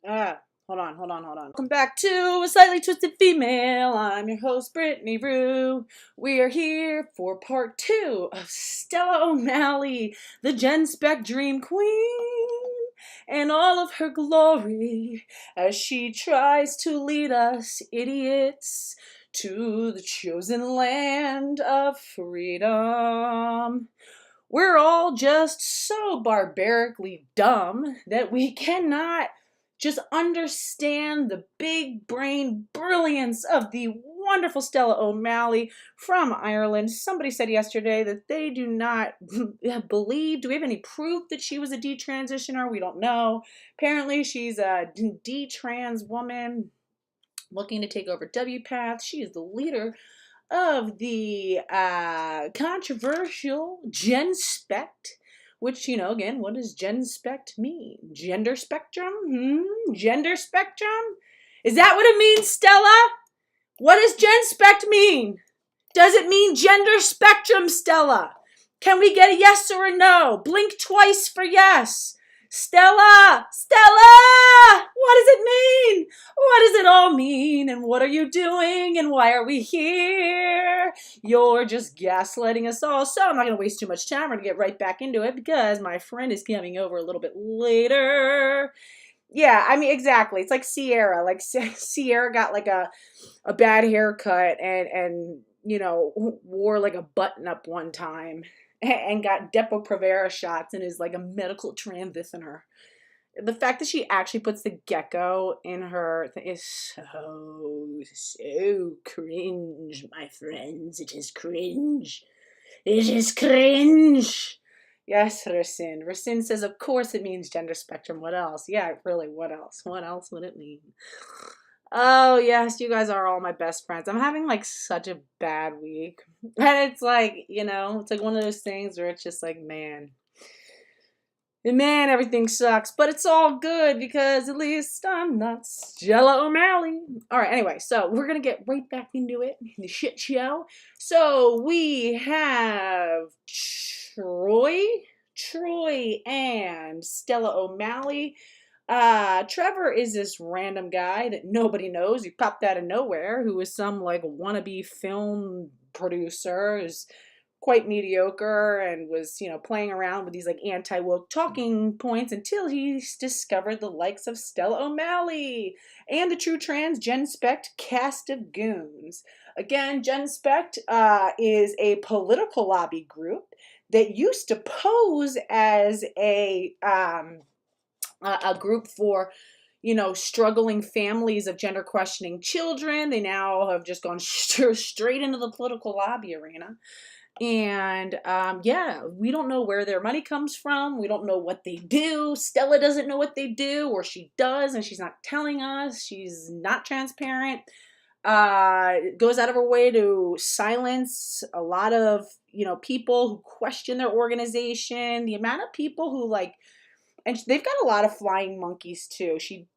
Hold on. Welcome back to A Slightly Twisted Female. I'm your host, Brittany Rue. We are here for part 2 of Stella O'Malley, the Gen Spect Dream Queen, and all of her glory as she tries to lead us idiots to the chosen land of freedom. We're all just so barbarically dumb that we cannot just understand the big brain brilliance of the wonderful Stella O'Malley from Ireland. Somebody said yesterday that they do not believe. Do we have any proof that she was a detransitioner? We don't know. Apparently, she's a detrans woman looking to take over WPATH. She is the leader of the controversial Gen Spect, which, again, what does Gen Spect mean? Gender spectrum? Gender spectrum? Is that what it means, Stella? What does Gen Spect mean? Does it mean gender spectrum, Stella? Can we get a yes or a no? Blink twice for yes. Stella! Stella! What does it mean? What does it all mean? And what are you doing? And why are we here? You're just gaslighting us all. So I'm not going to waste too much time. We're going to get right back into it because my friend is coming over a little bit later. Yeah, I mean, exactly. It's like Sierra. Like Sierra got like a bad haircut and wore like a button up one time and got Depo-Provera shots and is like a medical transitioner. The fact that she actually puts the gecko in her thing is so cringe, my friends. It is cringe. It is cringe. Yes, Racine. Racine says, of course it means gender spectrum. What else? Yeah, really, what else? What else would it mean? Oh, yes, you guys are all my best friends. I'm having like such a bad week. And it's like, it's like one of those things where it's just like, man, everything sucks. But it's all good because at least I'm not Stella O'Malley. All right, anyway, so we're going to get right back into it, the shit show. So we have Troy and Stella O'Malley. Trevor is this random guy that nobody knows. He popped out of nowhere, who is some like wannabe film producer who's quite mediocre and was, playing around with these like anti-woke talking points until he discovered the likes of Stella O'Malley and the true trans Gen Spect cast of goons. Again, Gen Spect is a political lobby group that used to pose as a group for struggling families of gender questioning children. They now have just gone straight into the political lobby arena. And we don't know where their money comes from. We don't know what they do. Stella doesn't know what they do, or she does and she's not telling us. She's not transparent. Goes out of her way to silence a lot of people who question their organization. The amount of people who and they've got a lot of flying monkeys too. She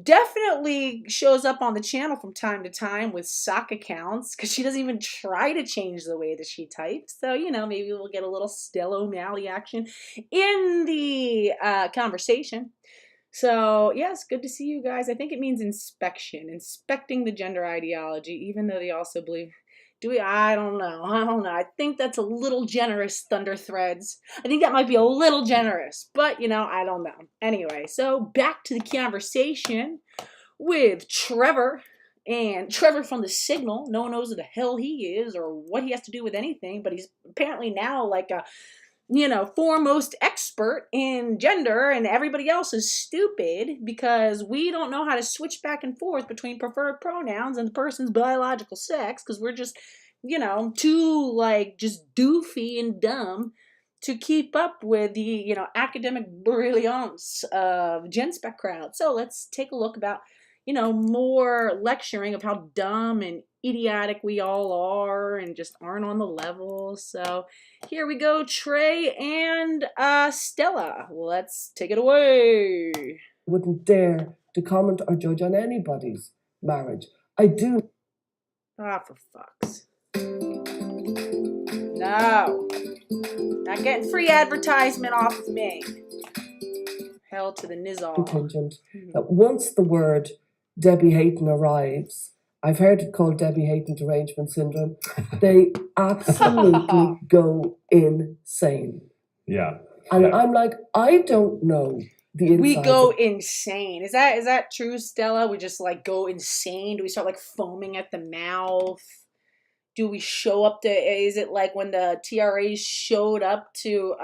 definitely shows up on the channel from time to time with sock accounts because she doesn't even try to change the way that she types. So, maybe we'll get a little Stella O'Malley action in the conversation. So, yes, good to see you guys. I think it means inspecting the gender ideology, even though they also believe... I don't know. I think that's a little generous, Thunder Threads. I think that might be a little generous, but, I don't know. Anyway, so back to the conversation with Trevor. And Trevor from The Signal. No one knows who the hell he is or what he has to do with anything, but he's apparently now like a foremost expert in gender, and everybody else is stupid because we don't know how to switch back and forth between preferred pronouns and the person's biological sex because we're just, too just doofy and dumb to keep up with the, academic brilliance of Genspect crowd. So let's take a look about, more lecturing of how dumb and idiotic we all are and just aren't on the level. So here we go, Trey and Stella. Let's take it away. Wouldn't dare to comment or judge on anybody's marriage. I do. For fuck's. No. Not getting free advertisement off of me. Hell to the nizzle. Contingent. That once the word Debbie Hayton arrives, I've heard it called Debbie Hayton derangement syndrome, they absolutely go insane. Yeah. And I'm like, I don't know the inside. We go insane. Is that true, Stella? We just like go insane? Do we start like foaming at the mouth? Do we show up to, is it like when the TRAs showed up to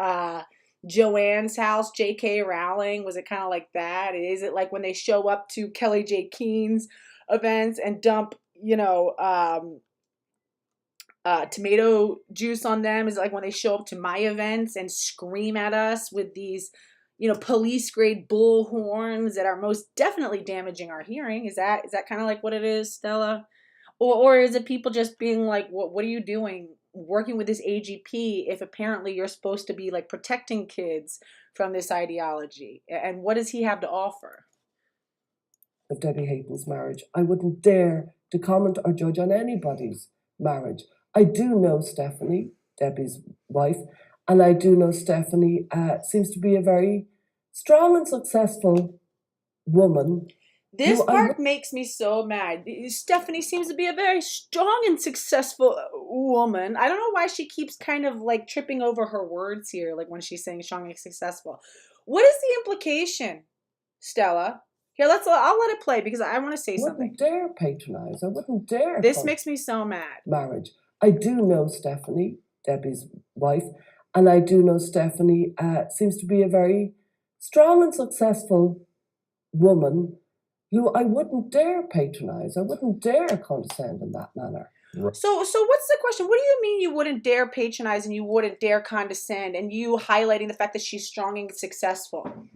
Joanne's house, J.K. Rowling? Was it kind of like that? Is it like when they show up to Kelly J. Keene's events and dump, tomato juice on them? Is it like when they show up to my events and scream at us with these, police grade bull horns that are most definitely damaging our hearing? Is that kind of like what it is, Stella? Or is it people just being like, what are you doing working with this AGP if apparently you're supposed to be like protecting kids from this ideology? And what does he have to offer? Of Debbie Hayton's marriage. I wouldn't dare to comment or judge on anybody's marriage. I do know Stephanie, Debbie's wife, and I do know Stephanie seems to be a very strong and successful woman. This part makes me so mad. Stephanie seems to be a very strong and successful woman. I don't know why she keeps kind of like tripping over her words here, like when she's saying strong and successful. What is the implication, Stella? Here, I'll let it play because I want to say something. I wouldn't dare patronize. I wouldn't dare. This makes me so mad. Marriage. I do know Stephanie, Debbie's wife, and I do know Stephanie seems to be a very strong and successful woman who I wouldn't dare patronize. I wouldn't dare condescend in that manner. So what's the question? What do you mean you wouldn't dare patronize and you wouldn't dare condescend, and you highlighting the fact that she's strong and successful?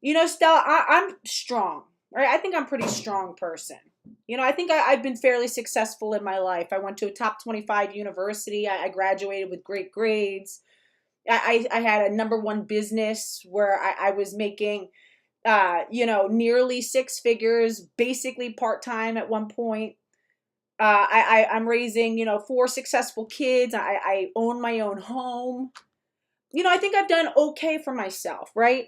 Stella, I'm strong, right? I think I'm a pretty strong person. I think I've been fairly successful in my life. I went to a top 25 university. I graduated with great grades. I had a number 1 business where I was making nearly 6 figures, basically part-time at one point. I'm raising, 4 successful kids. I own my own home. I think I've done okay for myself, right?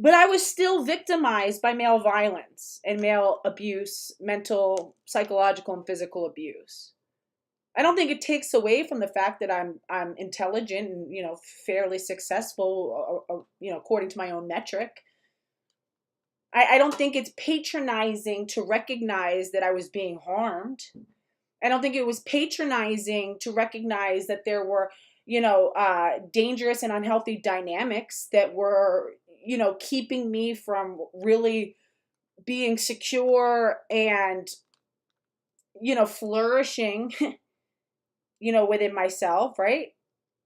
But I was still victimized by male violence and male abuse, mental, psychological, and physical abuse. I don't think it takes away from the fact that I'm intelligent and, fairly successful, according to my own metric. I don't think it's patronizing to recognize that I was being harmed. I don't think it was patronizing to recognize that there were, dangerous and unhealthy dynamics that were, keeping me from really being secure and, flourishing, within myself, right?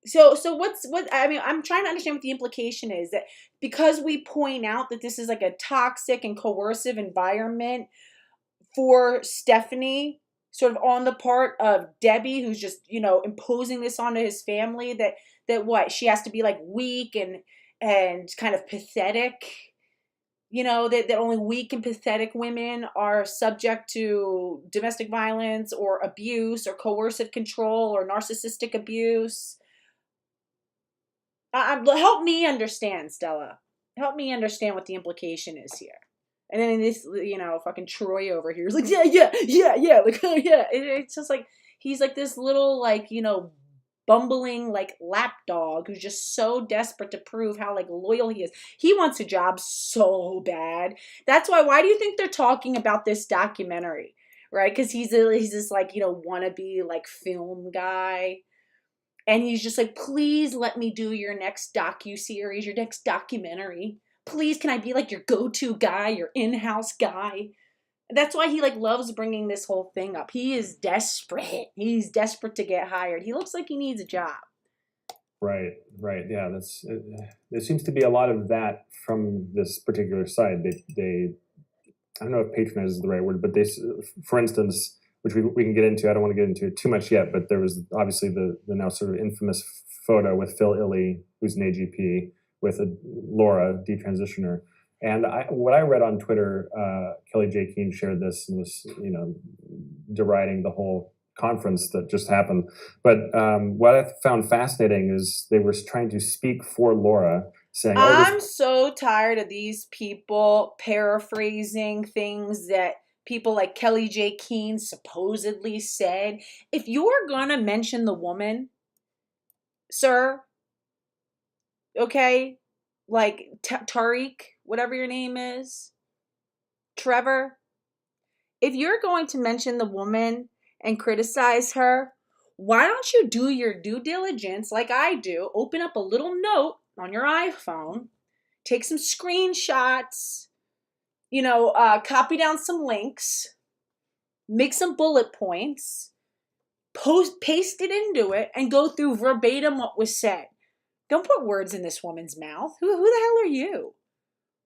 So I'm trying to understand what the implication is, that because we point out that this is like a toxic and coercive environment for Stephanie, sort of on the part of Debbie, who's just, imposing this onto his family, that what, she has to be like weak and kind of pathetic, that only weak and pathetic women are subject to domestic violence or abuse or coercive control or narcissistic abuse. Help me understand, Stella. Help me understand what the implication is here. And then this, fucking Troy over here is like, yeah, like, yeah. It's just like, he's like this little, like, bumbling, like, lapdog who's just so desperate to prove how, like, loyal he is. He wants a job so bad. That's why do you think they're talking about this documentary, right? Because he's this, like, wannabe, like, film guy. And he's just like, please let me do your next docu-series, your next documentary. Please, can I be like your go-to guy, your in-house guy? That's why he like loves bringing this whole thing up. He is desperate. He's desperate to get hired. He looks like he needs a job. Right. Yeah, there seems to be a lot of that from this particular side. They I don't know if patronize is the right word, but they, for instance, which we can get into. I don't want to get into it too much yet, but there was obviously the now sort of infamous photo with Phil Illey, who's an AGP, with a Laura, detransitioner. And what I read on Twitter, Kelly J. Keene shared this and was, deriding the whole conference that just happened. But what I found fascinating is they were trying to speak for Laura, saying, "Oh, I'm this." so tired of these people paraphrasing things that people like Kelly J. Keene supposedly said. If you're gonna mention the woman, sir, okay, like Tariq, whatever your name is, Trevor, if you're going to mention the woman and criticize her, why don't you do your due diligence like I do? Open up a little note on your iPhone, take some screenshots, copy down some links, make some bullet points, paste it into it, and go through verbatim what was said. Don't put words in this woman's mouth. Who the hell are you?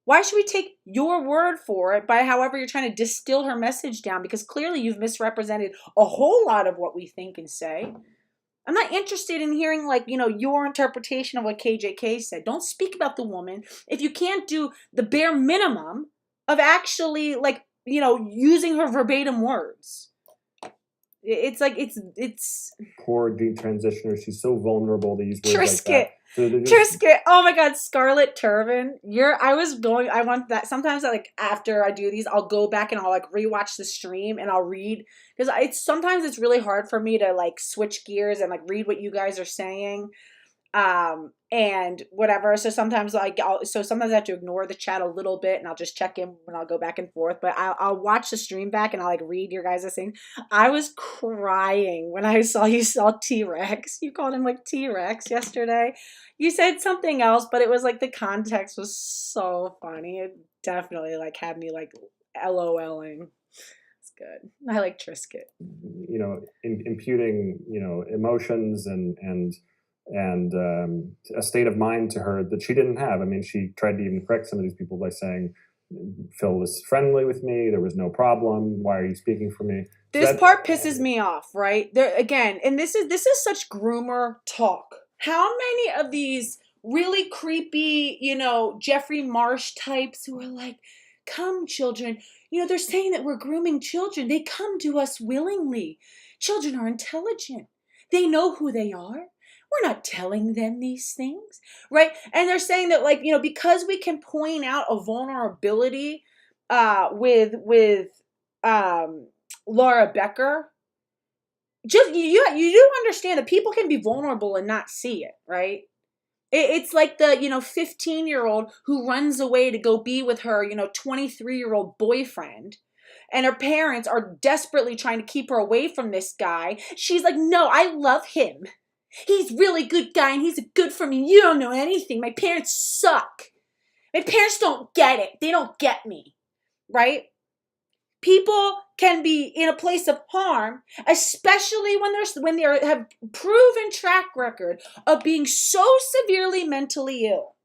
Why should we take your word for it by however you're trying to distill her message down? Because clearly you've misrepresented a whole lot of what we think and say. I'm not interested in hearing your interpretation of what KJK said. Don't speak about the woman if you can't do the bare minimum of actually using her verbatim words. It's Poor detransitioner. She's so vulnerable to use words Trisket. like that. So Trisket. Oh my God, Scarlet Turban. I want that. Sometimes after I do these, I'll go back and I'll rewatch the stream and I'll read, because sometimes it's really hard for me to switch gears and read what you guys are saying. And whatever. So sometimes I have to ignore the chat a little bit and I'll just check in when I'll go back and forth. But I'll watch the stream back and I'll read your guys' thing. I was crying when I saw you saw T-Rex. You called him T-Rex yesterday. You said something else, but it was the context was so funny. It definitely had me LOLing. It's good. I like Trisket. Imputing, emotions and a state of mind to her that she didn't have. I mean, she tried to even correct some of these people by saying, Phil was friendly with me. There was no problem. Why are you speaking for me? This part pisses me off, right? There again, and this is such groomer talk. How many of these really creepy, Jeffrey Marsh types who are come children, they're saying that we're grooming children. They come to us willingly. Children are intelligent. They know who they are. We're not telling them these things, right? And they're saying that because we can point out a vulnerability with Laura Becker, just you do understand that people can be vulnerable and not see it, right? It's like the 15-year-old who runs away to go be with her 23-year-old boyfriend, and her parents are desperately trying to keep her away from this guy. She's like, no, I love him. He's really good guy and he's good for me. You don't know anything. My parents suck. My parents don't get it. They don't get me, right? People can be in a place of harm, especially when they have proven track record of being so severely mentally ill,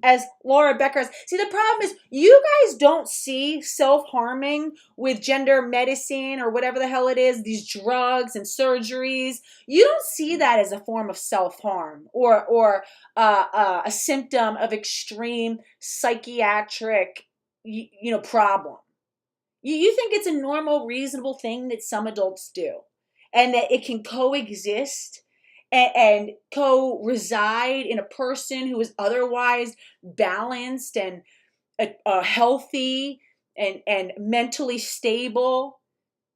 as Laura Becker has. See, the problem is you guys don't see self-harming with gender medicine or whatever the hell it is, these drugs and surgeries. You don't see that as a form of self-harm or a symptom of extreme psychiatric problem. You think it's a normal, reasonable thing that some adults do, and that it can coexist and co-reside in a person who is otherwise balanced and healthy and mentally stable.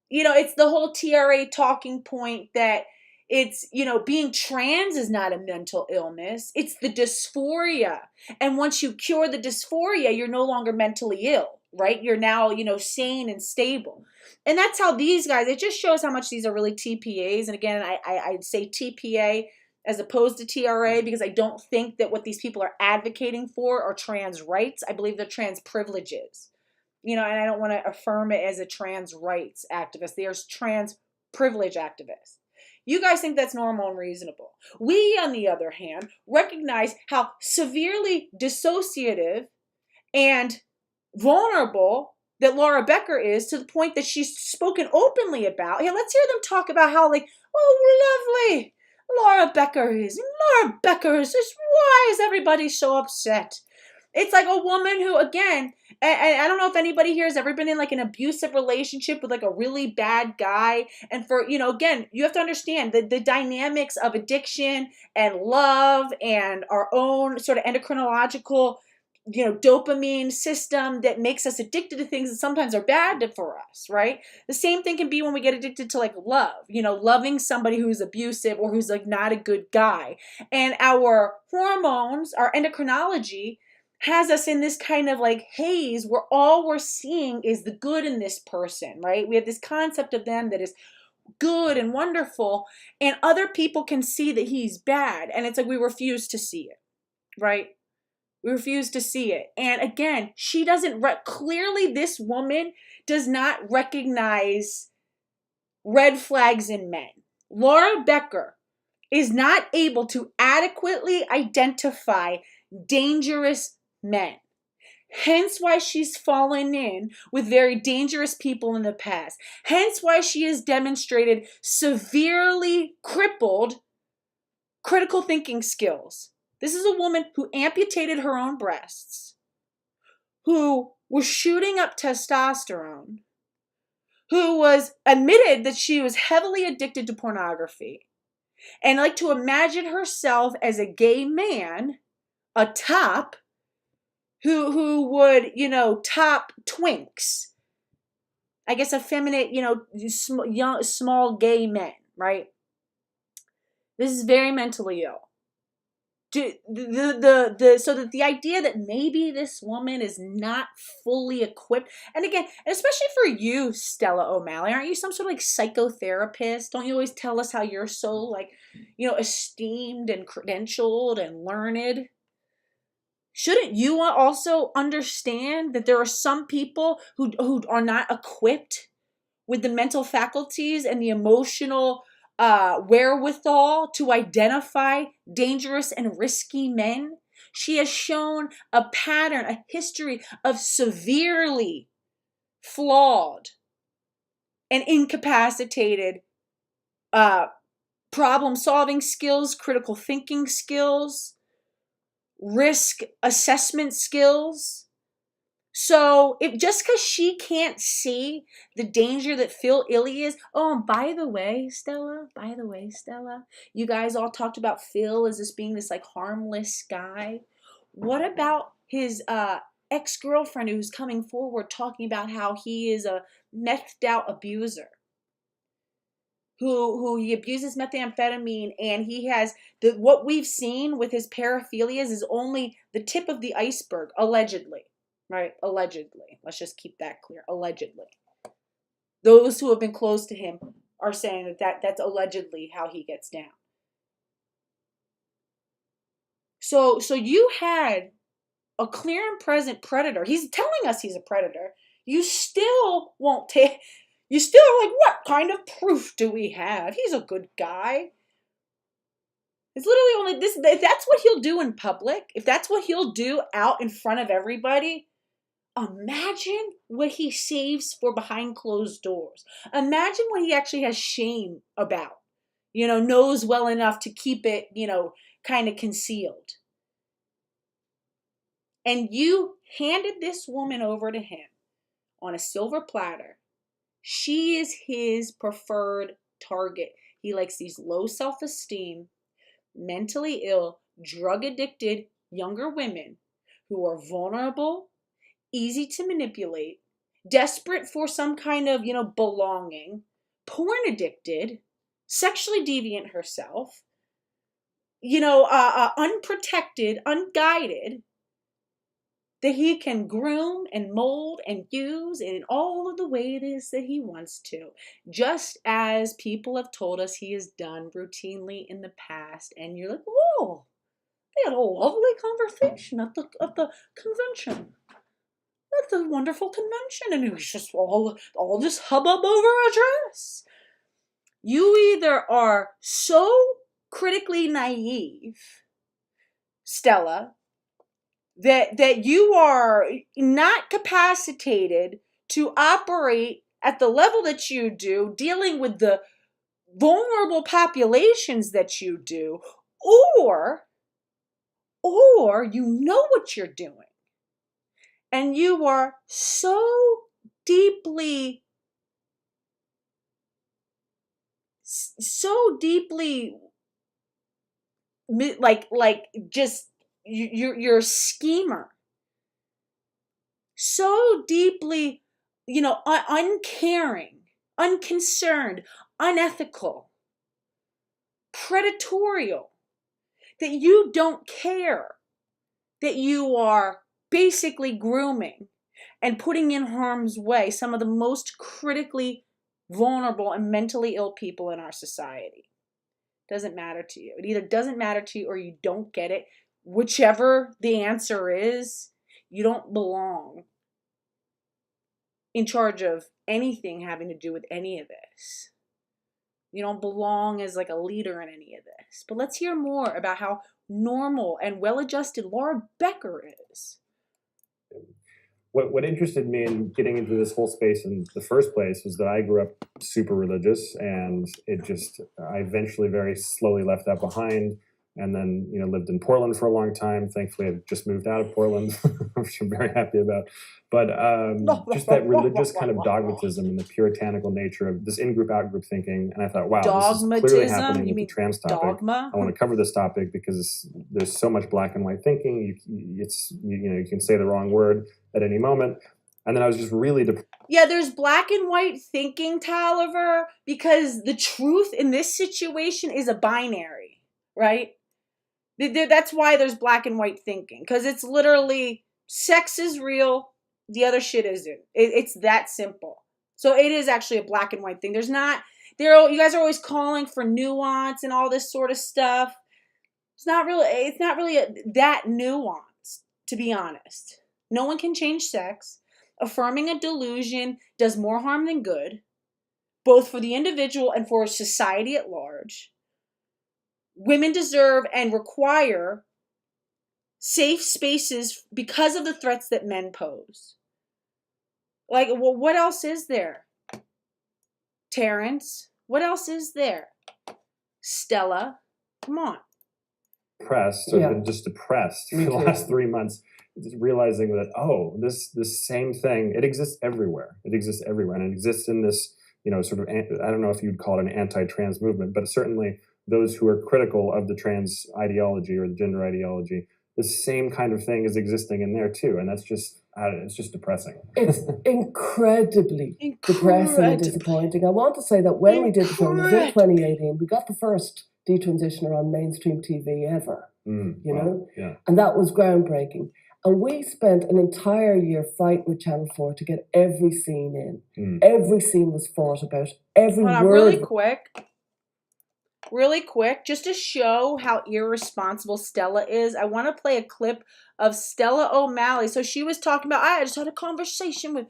It's the whole TRA talking point that it's, being trans is not a mental illness. It's the dysphoria. And once you cure the dysphoria, you're no longer mentally ill, right? You're now, sane and stable. And that's how these guys, it just shows how much these are really TPAs. And again, I'd say TPA as opposed to TRA, because I don't think that what these people are advocating for are trans rights. I believe they're trans privileges. And I don't want to affirm it as a trans rights activist. They are trans privilege activists. You guys think that's normal and reasonable. We, on the other hand, recognize how severely dissociative and vulnerable that Laura Becker is, to the point that she's spoken openly about. Hey, let's hear them talk about how lovely Laura Becker is. And Laura Becker is just, why is everybody so upset? It's like a woman who, again, and I don't know if anybody here has ever been in like an abusive relationship with like a really bad guy. And for, again, you have to understand the dynamics of addiction and love and our own sort of endocrinological, dopamine system that makes us addicted to things that sometimes are bad for us, right? The same thing can be when we get addicted to like love, loving somebody who's abusive or who's like not a good guy. And our hormones, our endocrinology has us in this kind of like haze where all we're seeing is the good in this person, right? We have this concept of them that is good and wonderful, and other people can see that he's bad. And it's like we refuse to see it, right? We refuse to see it. And again, she doesn't, clearly this woman does not recognize red flags in men. Laura Becker is not able to adequately identify dangerous men. Hence why she's fallen in with very dangerous people in the past. Hence why she has demonstrated severely crippled critical thinking skills. This is a woman who amputated her own breasts, who was shooting up testosterone, who was admitted that she was heavily addicted to pornography, and like to imagine herself as a gay man, a top, who would, top twinks. I guess effeminate, young, small gay men, right? This is very mentally ill. So that the idea that maybe this woman is not fully equipped, and again, especially for you, Stella O'Malley, aren't you some sort of like psychotherapist? Don't you always tell us how you're so like, esteemed and credentialed and learned? Shouldn't you also understand that there are some people who are not equipped with the mental faculties and the emotional wherewithal to identify dangerous and risky men? She has shown a pattern, a history of severely flawed and incapacitated problem-solving skills, critical thinking skills, risk assessment skills. So if just because she can't see the danger that Phil Illy is, and by the way, Stella, you guys all talked about Phil as this being this like harmless guy. What about his ex-girlfriend who's coming forward talking about how he is a methed out abuser? Who he abuses methamphetamine, and he has what we've seen with his paraphilias is only the tip of the iceberg, allegedly. Right? Allegedly. Let's just keep that clear. Allegedly. Those who have been close to him are saying that's allegedly how he gets down. So you had a clear and present predator. He's telling us he's a predator. You still won't take... You still are like, what kind of proof do we have? He's a good guy. It's literally only this. If that's what he'll do in public, if that's what he'll do out in front of everybody, imagine what he saves for behind closed doors. Imagine what he actually has shame about, knows well enough to keep it, kind of concealed. And you handed this woman over to him on a silver platter. She is his preferred target. He likes these low self-esteem, mentally ill, drug-addicted younger women who are vulnerable, easy to manipulate, desperate for some kind of, belonging, porn addicted, sexually deviant herself, unprotected, unguided, that he can groom and mold and use in all of the ways that he wants to, just as people have told us he has done routinely in the past. And you're like, whoa, they had a lovely conversation at the convention. That's a wonderful convention, and it was just all this hubbub over a dress. You either are so critically naive, Stella, that you are not capacitated to operate at the level that you do, dealing with the vulnerable populations that you do, or you know what you're doing. and you are so deeply just you're a schemer, so deeply, uncaring, unconcerned, unethical, predatorial, that you don't care that you are basically grooming and putting in harm's way some of the most critically vulnerable and mentally ill people in our society. Doesn't matter to you. It either doesn't matter to you or you don't get it. Whichever the answer is, you don't belong in charge of anything having to do with any of this. You don't belong as like a leader in any of this. But let's hear more about how normal and well-adjusted Laura Becker is. What interested me in getting into this whole space in the first place was that I grew up super religious, and I eventually very slowly left that behind, and then lived in Portland for a long time. Thankfully, I've just moved out of Portland, which I'm very happy about. But just that religious kind of dogmatism and the puritanical nature of this in-group, out-group thinking, and I thought, wow, this is clearly happening with the trans topic. Dogma? I want to cover this topic because there's so much black and white thinking. You can say the wrong word at any moment. And then I was just really yeah, there's black and white thinking, Taliver, because the truth in this situation is a binary, right? That's why there's black and white thinking, because it's literally sex is real, the other shit isn't. It's that simple. So it is actually a black and white thing. You guys are always calling for nuance and all this sort of stuff. It's not really that nuanced, to be honest. No one can change sex. Affirming a delusion does more harm than good, both for the individual and for society at large. Women deserve and require safe spaces because of the threats that men pose. Like, well, what else is there? Terrence, what else is there? Stella, come on. Depressed. I've been just depressed for the last 3 months, just realizing that, this same thing, it exists everywhere. And it exists in this, sort of, I don't know if you'd call it an anti-trans movement, but certainly those who are critical of the trans ideology or the gender ideology, the same kind of thing is existing in there too. And that's just, it's just depressing. It's incredibly depressing and disappointing. I want to say that when we did the film, it was in 2018, we got the first detransitioner on mainstream TV ever, know? Yeah. And that was groundbreaking. And we spent an entire year fighting with Channel 4 to get every scene in. Every scene was fought about. Every word. Really quick, just to show how irresponsible Stella is, I want to play a clip of Stella O'Malley. So she was talking about, I just had a conversation with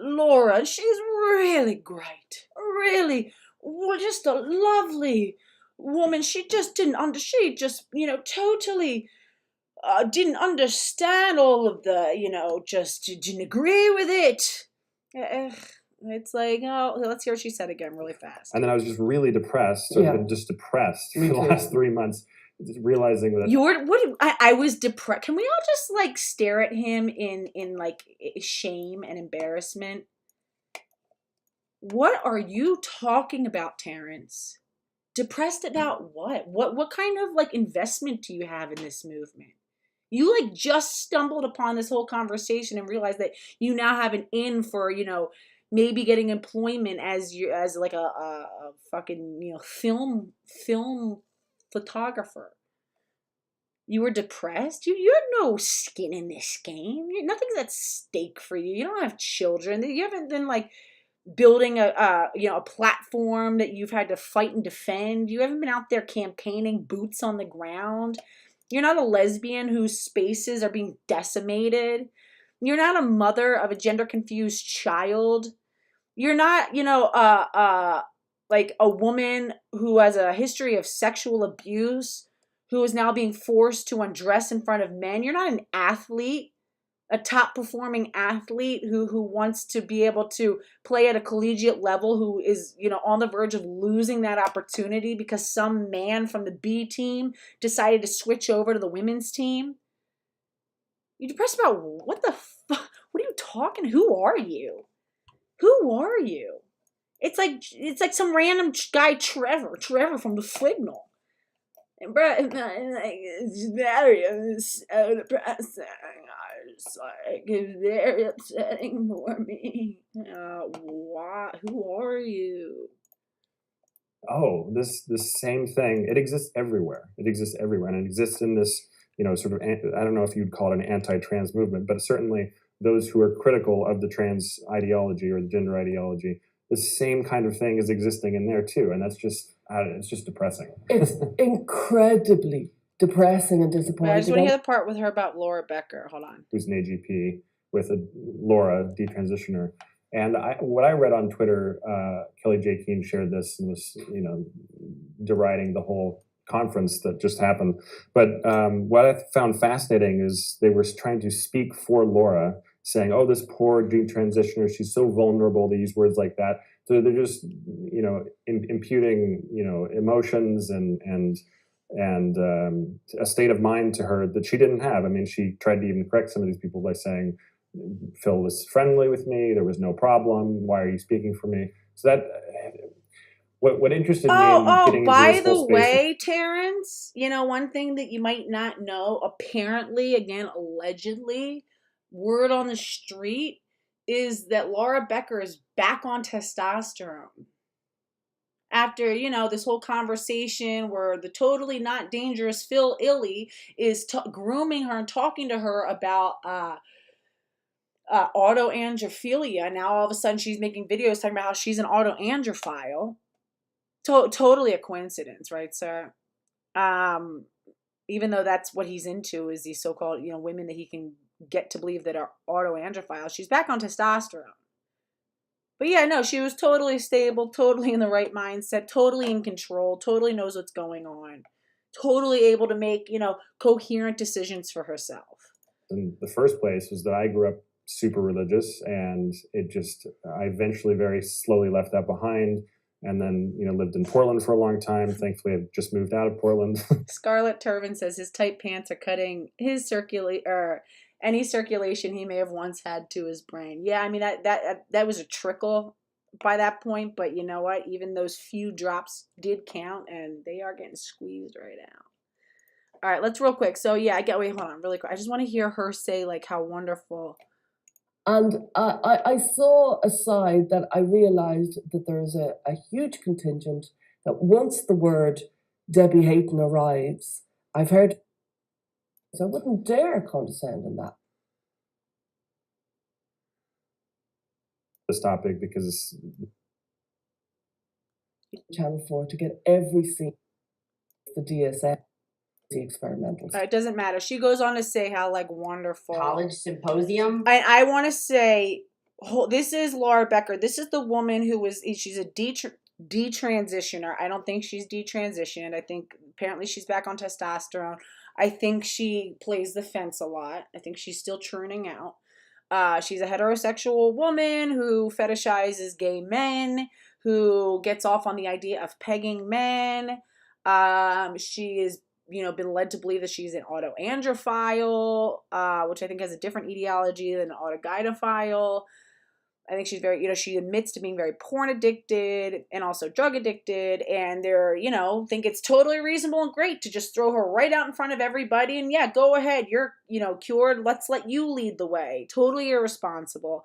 Laura, and she's really great. Really, just a lovely woman. She just totally didn't understand all of the, just didn't agree with it. It's like, let's hear what she said again really fast. And then I was just really depressed. So I've been just depressed for the last 3 months, just realizing that I was depressed. Can we all just stare at him in shame and embarrassment? What are you talking about, Terrence? Depressed about what? What kind of investment do you have in this movement? You just stumbled upon this whole conversation and realized that you now have an in for, maybe getting employment as a fucking, film photographer. You were depressed? You have no skin in this game. Nothing's at stake for you. You don't have children. You haven't been building a platform that you've had to fight and defend. You haven't been out there campaigning, boots on the ground. You're not a lesbian whose spaces are being decimated. You're not a mother of a gender-confused child. You're not, a woman who has a history of sexual abuse, who is now being forced to undress in front of men. You're not an athlete, a top-performing athlete who wants to be able to play at a collegiate level, who is, on the verge of losing that opportunity because some man from the B team decided to switch over to the women's team. You're depressed about what the fuck? what are you talking? Who are you? Who are you? It's like some random guy, Trevor from the Signal. And it's very so depressing. It's like it's very upsetting for me. Why? Who are you? Oh, this same thing. It exists everywhere. It exists everywhere, and it exists in this, sort of. I don't know if you'd call it an anti-trans movement, but certainly those who are critical of the trans ideology or the gender ideology, the same kind of thing is existing in there too, and that's just it's just depressing. It's incredibly depressing and disappointing. I just want to hear the part with her about Laura Becker. Hold on. Who's an AGP with Laura, detransitioner. And what I read on Twitter, Kelly J. Keane shared this and was, deriding the whole conference that just happened. But what I found fascinating is they were trying to speak for Laura, saying, "Oh, this poor detransitioner, she's so vulnerable." They use words like that. So they're just, imputing, emotions and a state of mind to her that she didn't have. I mean, she tried to even correct some of these people by saying, Phil was friendly with me. There was no problem. Why are you speaking for me? So that what interested me in getting into by this the whole space. way, Terrence, one thing that you might not know, apparently, again, allegedly, word on the street is that Laura Becker is back on testosterone. After, this whole conversation where the totally not dangerous Phil Illy is grooming her and talking to her about autoandrophilia. Now all of a sudden she's making videos talking about how she's an autoandrophile. Totally a coincidence, right, sir? Even though that's what he's into, is these so-called, women that he can get to believe that are autoandrophiles. She's back on testosterone. But yeah, no, she was totally stable, totally in the right mindset, totally in control, totally knows what's going on, totally able to make, coherent decisions for herself. In the first place was that I grew up super religious, and I eventually very slowly left that behind, and then lived in Portland for a long time. Thankfully, I've just moved out of Portland. Scarlett Turvin says his tight pants are cutting his any circulation he may have once had to his brain. Yeah, I mean that was a trickle by that point, but you know what? Even those few drops did count, and they are getting squeezed right now. All right, let's real quick. So yeah, wait, hold on, really quick. I just want to hear her say like how wonderful. And I saw a side that I realized that there's a huge contingent that once the word Debbie Hayton arrives, I've heard, I wouldn't dare condescend in that. This topic because Channel 4 to get every scene, the DSM, the experimentals. It doesn't matter. She goes on to say how like wonderful college symposium. I want to say, this is Laura Becker. This is the woman she's a detransitioner. I don't think she's detransitioned. I think apparently she's back on testosterone. I think she plays the fence a lot. I think she's still churning out. She's a heterosexual woman who fetishizes gay men, who gets off on the idea of pegging men. She is, been led to believe that she's an autoandrophile, which I think has a different etiology than an autogynophile. I think she's very, she admits to being very porn addicted and also drug addicted, and they're, think it's totally reasonable and great to just throw her right out in front of everybody and yeah, go ahead, you're, cured, let's let you lead the way. Totally irresponsible.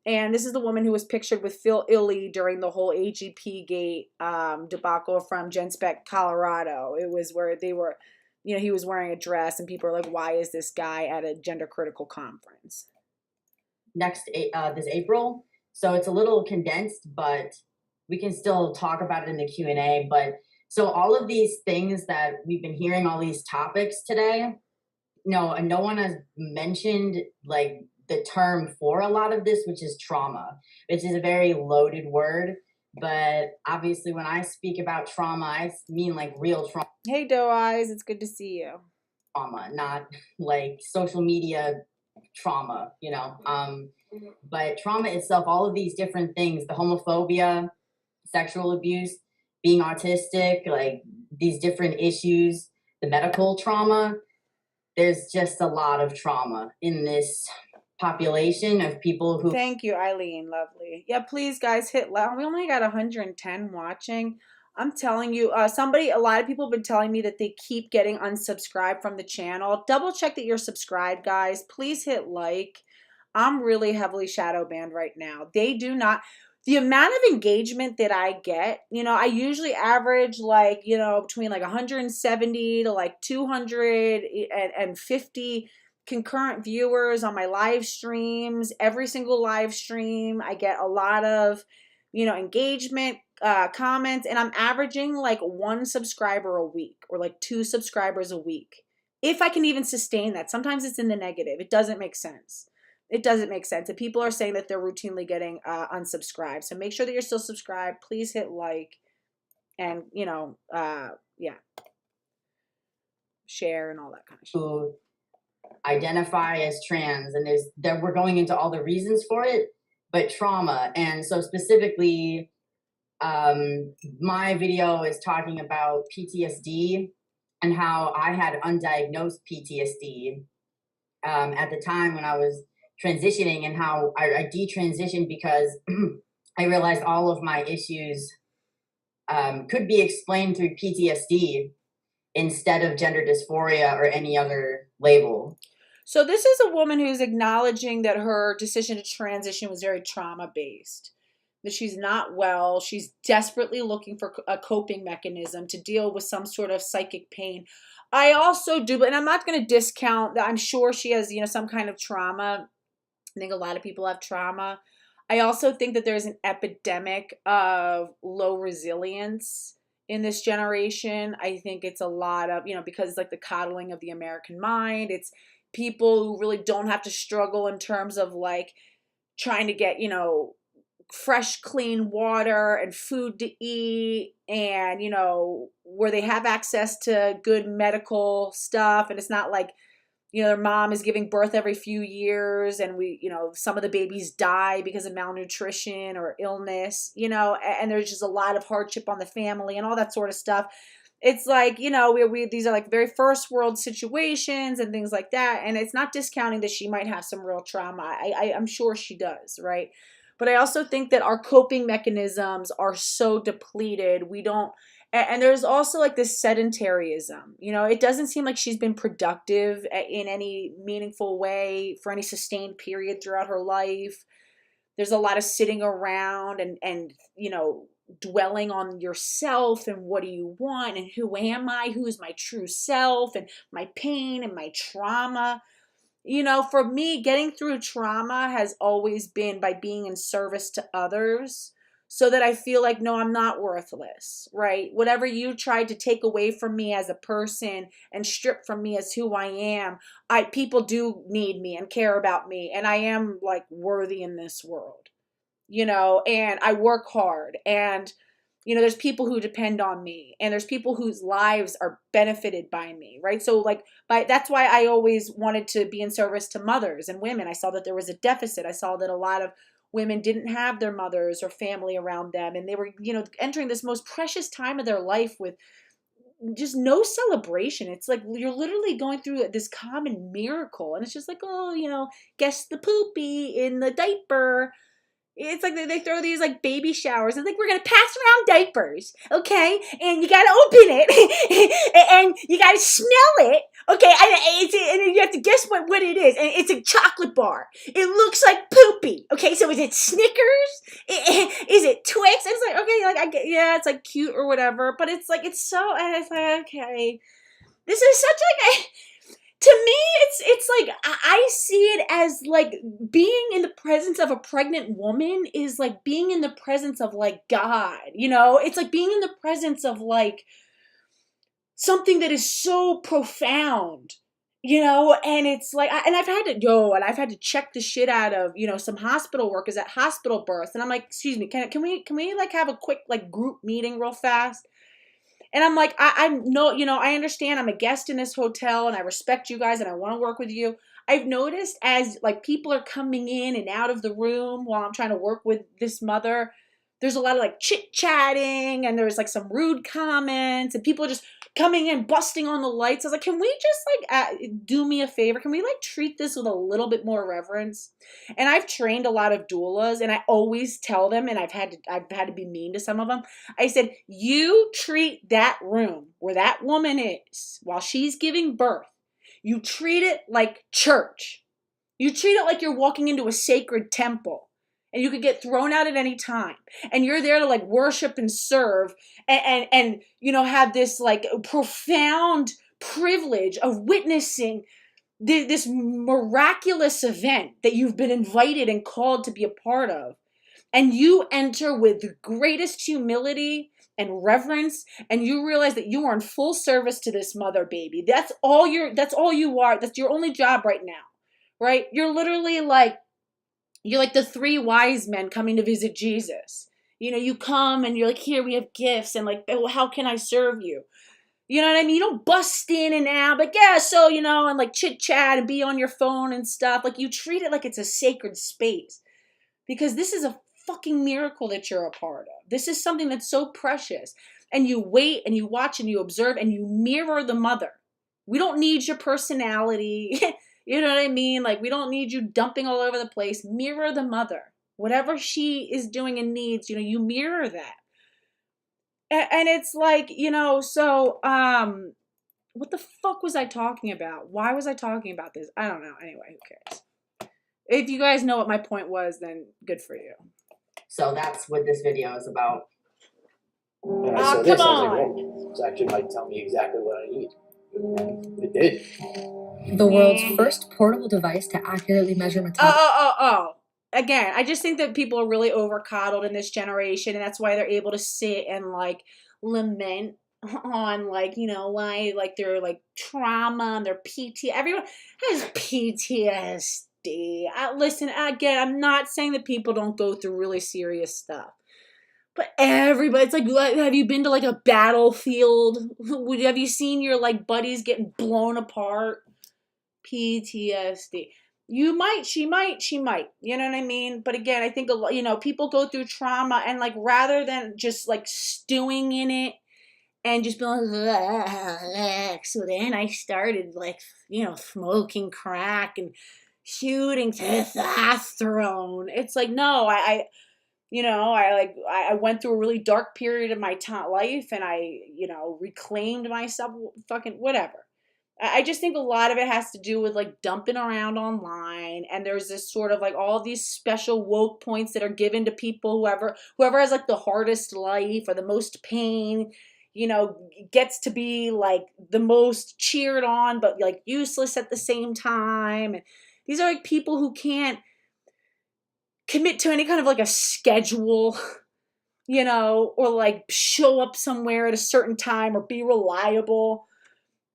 And this is the woman who was pictured with Phil Illy during the whole AGP gate debacle from Genspect, Colorado. It was where they were, he was wearing a dress and people are like, why is this guy at a gender critical conference? This April. So it's a little condensed, but we can still talk about it in the Q&A. But so all of these things that we've been hearing, all these topics today, and no one has mentioned like the term for a lot of this, which is trauma, which is a very loaded word. But obviously when I speak about trauma, I mean like real trauma. Hey, Doe Eyes, it's good to see you. Trauma, not like social media trauma, but trauma itself, all of these different things, the homophobia, sexual abuse, being autistic, like these different issues, the medical trauma, there's just a lot of trauma in this population of people who. Thank you, Eileen. Lovely. Yeah, please, guys, hit like. We only got 110 watching. I'm telling you, a lot of people have been telling me that they keep getting unsubscribed from the channel. Double check that you're subscribed, guys. Please hit like. I'm really heavily shadow banned right now. They do not. The amount of engagement that I get, I usually average like, between like 170 to like 250 concurrent viewers on my live streams. Every single live stream, I get a lot of, engagement, comments, and I'm averaging like 1 subscriber a week or like 2 subscribers a week. If I can even sustain that. Sometimes it's in the negative. It doesn't make sense. It doesn't make sense. And people are saying that they're routinely getting unsubscribed. So make sure that you're still subscribed. Please hit like and, yeah, share and all that kind of shit. Who identify as trans, and that we're going into all the reasons for it, but trauma. And so specifically, my video is talking about PTSD and how I had undiagnosed PTSD at the time when I was transitioning, and how I detransitioned because I realized all of my issues could be explained through PTSD instead of gender dysphoria or any other label. So this is a woman who's acknowledging that her decision to transition was very trauma-based, that she's not well. She's desperately looking for a coping mechanism to deal with some sort of psychic pain. I also do, and I'm not going to discount that. I'm sure she has, some kind of trauma. I think a lot of people have trauma. I also think that there's an epidemic of low resilience in this generation. I think it's a lot of, because it's like the coddling of the American mind. It's people who really don't have to struggle in terms of like trying to get, fresh, clean water and food to eat, and, where they have access to good medical stuff. And it's not like, their mom is giving birth every few years and some of the babies die because of malnutrition or illness, and there's just a lot of hardship on the family and all that sort of stuff. It's like, these are like very first world situations and things like that. And it's not discounting that she might have some real trauma. I'm sure she does, right? But I also think that our coping mechanisms are so depleted. And there's also like this sedentaryism. It doesn't seem like she's been productive in any meaningful way for any sustained period throughout her life. There's a lot of sitting around and dwelling on yourself and what do you want and who am I, who is my true self and my pain and my trauma. For me, getting through trauma has always been by being in service to others, so that I feel like, no, I'm not worthless, right? Whatever you tried to take away from me as a person and strip from me as who I am, people do need me and care about me, and I am like worthy in this world, and I work hard, and there's people who depend on me, and there's people whose lives are benefited by me, right? So that's why I always wanted to be in service to mothers and women. I saw that there was a deficit. I saw that a lot of women didn't have their mothers or family around them, and they were, entering this most precious time of their life with just no celebration. It's like you're literally going through this common miracle, and it's just like, oh, guess the poopy in the diaper. It's like they throw these like baby showers and like, we're going to pass around diapers, okay? And you got to open it and you got to smell it, okay? And you have to guess what it is. And it's a chocolate bar. It looks like poopy, okay? So is it Snickers? Is it Twix? And it's like, okay, like it's like cute or whatever, but it's like, it's like, okay, this is such like to me, it's like, I see it as like being in the presence of a pregnant woman is like being in the presence of like God, it's like being in the presence of like something that is so profound, and it's like, I've had to check the shit out of, some hospital workers at hospital births. And I'm like, excuse me, can we like have a quick like group meeting real fast? And I'm like, I understand I'm a guest in this hotel and I respect you guys and I want to work with you. I've noticed as like people are coming in and out of the room while I'm trying to work with this mother, there's a lot of like chit chatting and there's like some rude comments and people just coming in, busting on the lights. I was like, can we just do me a favor? Can we like treat this with a little bit more reverence? And I've trained a lot of doulas, and I always tell them, and I've had to be mean to some of them. I said, you treat that room where that woman is while she's giving birth, you treat it like church. You treat it like you're walking into a sacred temple, and you could get thrown out at any time, and you're there to like worship and serve and you know, have this like profound privilege of witnessing this miraculous event that you've been invited and called to be a part of. And you enter with the greatest humility and reverence, and you realize that you are in full service to this mother baby. That's all you are. That's your only job right now. Right? You're literally like, you're like the three wise men coming to visit Jesus. You know, you come and you're like, here, we have gifts, and like, oh, how can I serve you? You know what I mean? You don't bust in and out, like, yeah, so, you know, and like chit chat and be on your phone and stuff. Like, you treat it like it's a sacred space, because this is a fucking miracle that you're a part of. This is something that's so precious. And you wait and you watch and you observe and you mirror the mother. We don't need your personality. You know what I mean? Like, we don't need you dumping all over the place. Mirror the mother. Whatever she is doing and needs, you know, you mirror that. And it's like, you know, so, what the fuck was I talking about? Why was I talking about this? I don't know. Anyway, who cares? If you guys know what my point was, then good for you. So that's what this video is about. And I saw this, I was like, oh, this actually might tell me exactly what I need. And it did. The world's first portable device to accurately measure metabolism. Again, I just think that people are really over-coddled in this generation, and that's why they're able to sit and, like, lament on, like, you know, why, like, their, like, trauma and their PT. Everyone has PTSD. Listen, again, I'm not saying that people don't go through really serious stuff. But everybody, it's like, have you been to, like, a battlefield? Have you seen your, like, buddies getting blown apart? PTSD. You might, she might, you know what I mean? But again, I think, you know, people go through trauma, and like, rather than just like stewing in it and just being like, so then I started like, you know, smoking crack and shooting testosterone. It's like, no, you know, I went through a really dark period of my life, and I, you know, reclaimed myself, fucking whatever. I just think a lot of it has to do with like dumping around online, and there's this sort of like all these special woke points that are given to people, whoever has like the hardest life or the most pain, you know, gets to be like the most cheered on, but like useless at the same time. And these are like people who can't commit to any kind of like a schedule, you know, or like show up somewhere at a certain time or be reliable.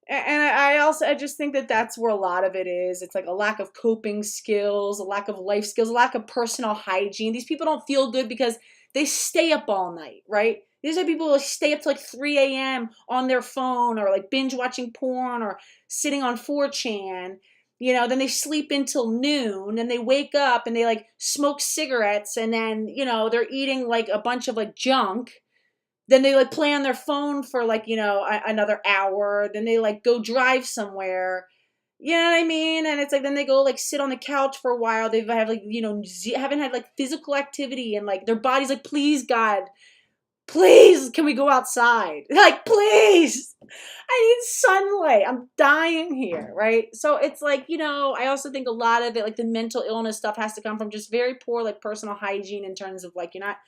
And I just think that that's where a lot of it is. It's like a lack of coping skills, a lack of life skills, a lack of personal hygiene. These people don't feel good because they stay up all night, right? These are people who stay up to like 3 a.m. on their phone, or like binge watching porn, or sitting on 4chan. You know, then they sleep until noon, and they wake up and they like smoke cigarettes, and then, you know, they're eating like a bunch of like junk. Then they like play on their phone for like, you know, another hour. Then they like go drive somewhere. You know what I mean? And it's like, then they go like sit on the couch for a while. They've had like, you know, haven't had like physical activity, and like their body's like, please God, please, can we go outside? Like, please, I need sunlight. I'm dying here, right? So it's like, you know, I also think a lot of it, like the mental illness stuff, has to come from just very poor like personal hygiene, in terms of like, you're not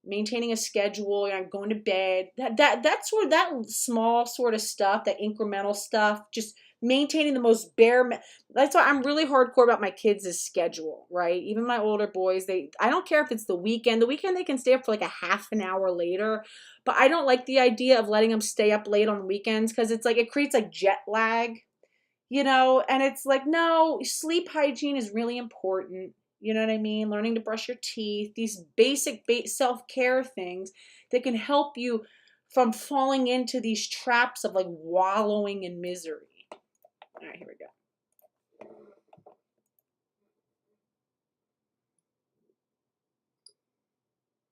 maintaining a schedule, you're not going to bed. That's sort of that small sort of stuff, that incremental stuff, just maintaining the most bare. That's why I'm really hardcore about my kids' schedule, right? Even my older boys, I don't care if it's the weekend. The weekend they can stay up for like a half an hour later, but I don't like the idea of letting them stay up late on weekends, because it's like it creates like jet lag, you know. And it's like, no, sleep hygiene is really important. You know what I mean? Learning to brush your teeth, these basic self-care things that can help you from falling into these traps of like wallowing in misery. All right, here we go.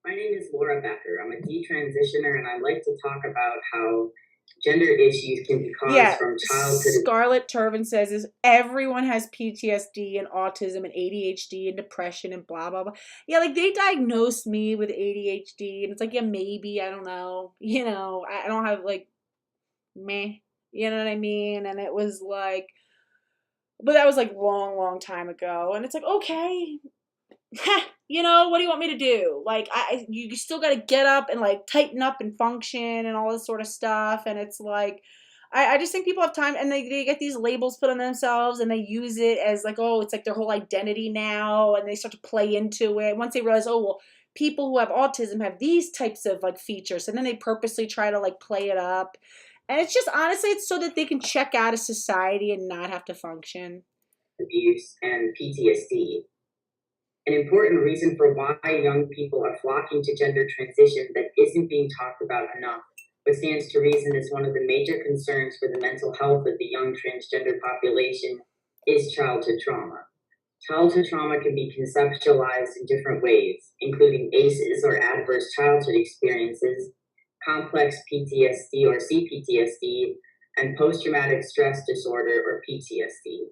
My name is Laura Becker. I'm a detransitioner, and I like to talk about how gender issues can be caused from childhood. Scarlett Turvin says is everyone has PTSD and autism and ADHD and depression and blah blah blah. Yeah, like they diagnosed me with ADHD and it's like, yeah, maybe, I don't know. I don't have like meh. You know what I mean? And it was like, but that was like long time ago. And it's like, okay, what do you want me to do? Like, you still got to get up and like tighten up and function and all this sort of stuff. And it's like, I just think people have time and they get these labels put on themselves and they use it as like, oh, it's like their whole identity now. And they start to play into it. Once they realize, oh, well, people who have autism have these types of like features. And then they purposely try to like play it up. And it's just, honestly, it's so that they can check out of society and not have to function. Abuse and PTSD. An important reason for why young people are flocking to gender transition that isn't being talked about enough, but stands to reason is one of the major concerns for the mental health of the young transgender population is childhood trauma. Childhood trauma can be conceptualized in different ways, including ACEs or adverse childhood experiences, complex PTSD or CPTSD, and post-traumatic stress disorder or PTSD.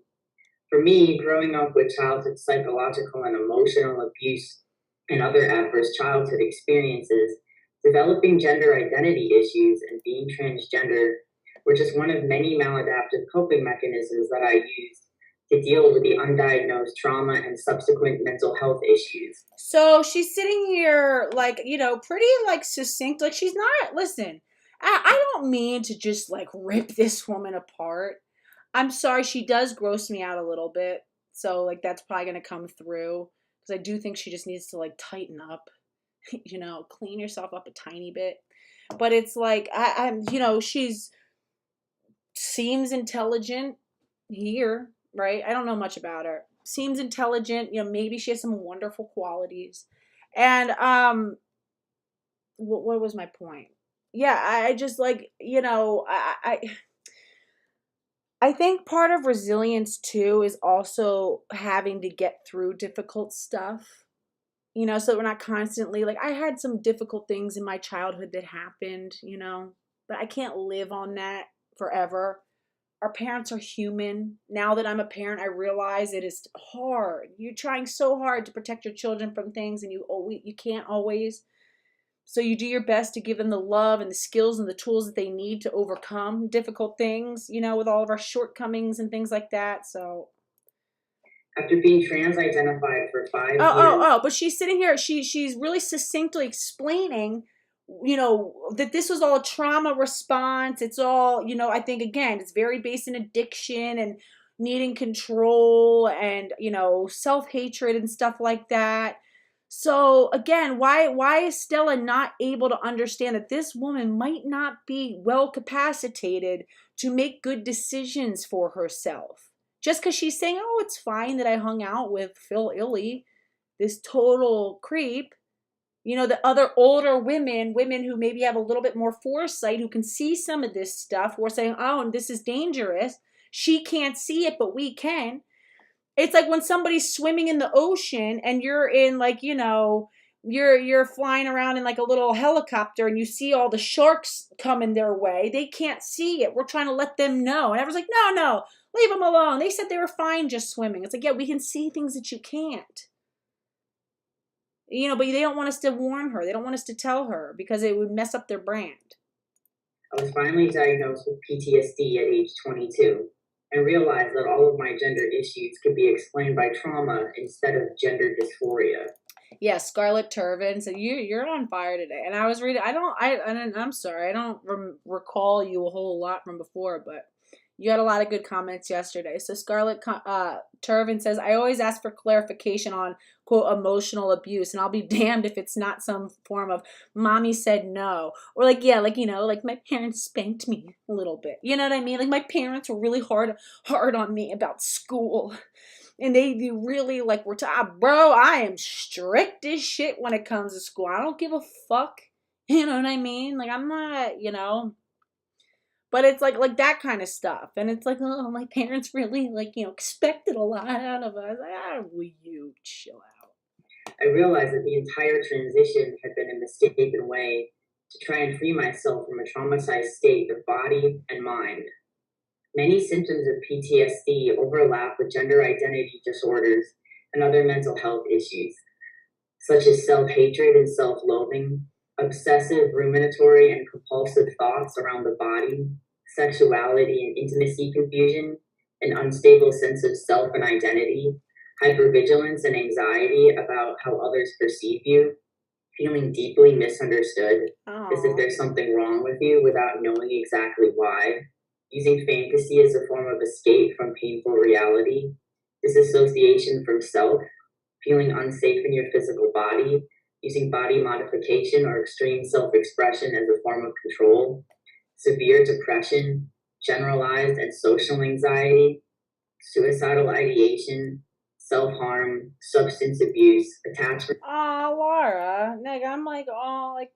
For me, growing up with childhood psychological and emotional abuse and other adverse childhood experiences, developing gender identity issues and being transgender were just one of many maladaptive coping mechanisms that I used to deal with the undiagnosed trauma and subsequent mental health issues. So she's sitting here like, pretty like succinct. Like she's not, listen, I don't mean to just like rip this woman apart. I'm sorry, she does gross me out a little bit. So like that's probably going to come through because I do think she just needs to like tighten up, clean yourself up a tiny bit. But it's like, she's seems intelligent here, right? I don't know much about her. Seems intelligent, maybe she has some wonderful qualities. And what was my point? Yeah, I just like, I think part of resilience too is also having to get through difficult stuff. So that we're not constantly like, I had some difficult things in my childhood that happened, but I can't live on that forever. Our parents are human. Now that I'm a parent, I realize it is hard. You're trying so hard to protect your children from things and you can't always. So you do your best to give them the love and the skills and the tools that they need to overcome difficult things, with all of our shortcomings and things like that. So after being trans-identified for 5 years. But she's sitting here, she's really succinctly explaining, that this was all a trauma response. It's all, I think, again, it's very based in addiction and needing control and, self-hatred and stuff like that. So again, why is Stella not able to understand that this woman might not be well capacitated to make good decisions for herself? Just because she's saying, oh, it's fine that I hung out with Phil Illy, this total creep. The other older women who maybe have a little bit more foresight, who can see some of this stuff, who are saying, oh, and this is dangerous. She can't see it, but we can. It's like when somebody's swimming in the ocean and you're in like, you're flying around in like a little helicopter and you see all the sharks coming their way. They can't see it. We're trying to let them know. And everyone's like, no, leave them alone. They said they were fine just swimming. It's like, yeah, we can see things that you can't. But they don't want us to warn her. They don't want us to tell her because it would mess up their brand. I was finally diagnosed with PTSD at age 22 and realized that all of my gender issues could be explained by trauma instead of gender dysphoria. Yeah, Scarlett Turvin. So you're on fire today. And I was reading. I'm sorry. I don't recall you a whole lot from before, but you had a lot of good comments yesterday. So Scarlett Turvin says, I always ask for clarification on, quote, emotional abuse. And I'll be damned if it's not some form of mommy said no. Or like, yeah, like, like my parents spanked me a little bit. You know what I mean? Like my parents were really hard on me about school. And they really like, bro, I am strict as shit when it comes to school. I don't give a fuck. You know what I mean? Like I'm not, But it's like that kind of stuff. And it's like, oh, my parents really expected a lot out of us. Will you chill out? I realized that the entire transition had been a mistaken way to try and free myself from a traumatized state of body and mind. Many symptoms of PTSD overlap with gender identity disorders and other mental health issues, such as self-hatred and self-loathing, obsessive, ruminatory, and compulsive thoughts around the body, sexuality and intimacy confusion, an unstable sense of self and identity, hypervigilance and anxiety about how others perceive you, feeling deeply misunderstood, as if there's something wrong with you without knowing exactly why, using fantasy as a form of escape from painful reality, disassociation from self, feeling unsafe in your physical body, using body modification or extreme self-expression as a form of control, severe depression, generalized and social anxiety, suicidal ideation, self-harm, substance abuse, attachment. Oh, Laura, nigga, I'm like, oh, like,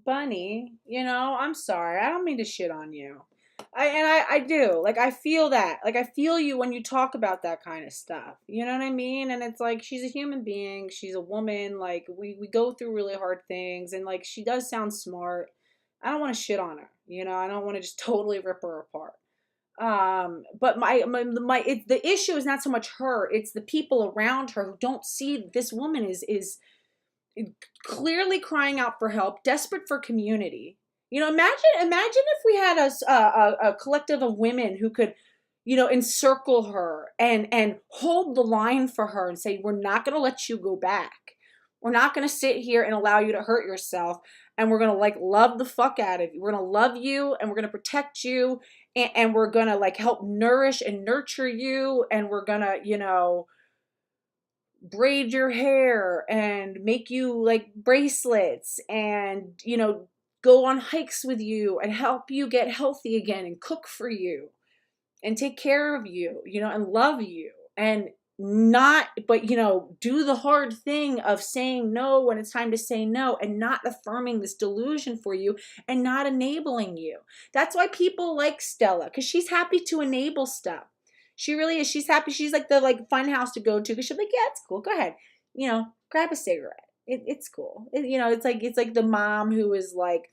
Bunny, I'm sorry. I don't mean to shit on you. I do. Like, I feel that. Like, I feel you when you talk about that kind of stuff. You know what I mean? And it's like, she's a human being. She's a woman. Like, we go through really hard things. And, like, she does sound smart. I don't want to shit on her. I don't want to just totally rip her apart. But the issue is not so much her. It's the people around her who don't see this woman is clearly crying out for help, desperate for community. Imagine if we had a collective of women who could, encircle her and hold the line for her and say, we're not going to let you go back. We're not going to sit here and allow you to hurt yourself. And we're going to like love the fuck out of you. We're going to love you and we're going to protect you. And we're going to like help nourish and nurture you. And we're going to, braid your hair and make you like bracelets and, go on hikes with you and help you get healthy again and cook for you and take care of you, and love you and not, but, do the hard thing of saying no when it's time to say no and not affirming this delusion for you and not enabling you. That's why people like Stella, because she's happy to enable stuff. She really is. She's happy. She's like the fun house to go to because she's like, yeah, it's cool. Go ahead. Grab a cigarette. It's cool. It's like the mom who is like,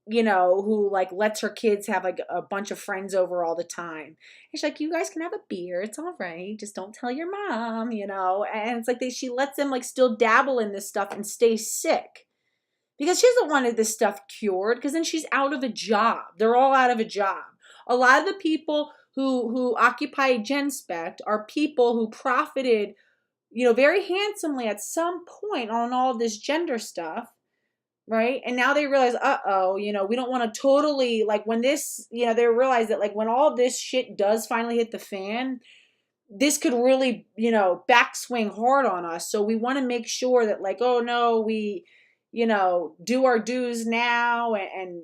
who like lets her kids have like a bunch of friends over all the time. And she's like, you guys can have a beer. It's all right. Just don't tell your mom, And it's like she lets them like still dabble in this stuff and stay sick because she doesn't want this stuff cured because then she's out of a job. They're all out of a job. A lot of the people who occupy Genspect are people who profited, very handsomely at some point on all this gender stuff, right? And now they realize, we don't want to totally, like when this, they realize that like when all this shit does finally hit the fan, this could really, backswing hard on us. So we want to make sure that like, oh no, we, do our dues now and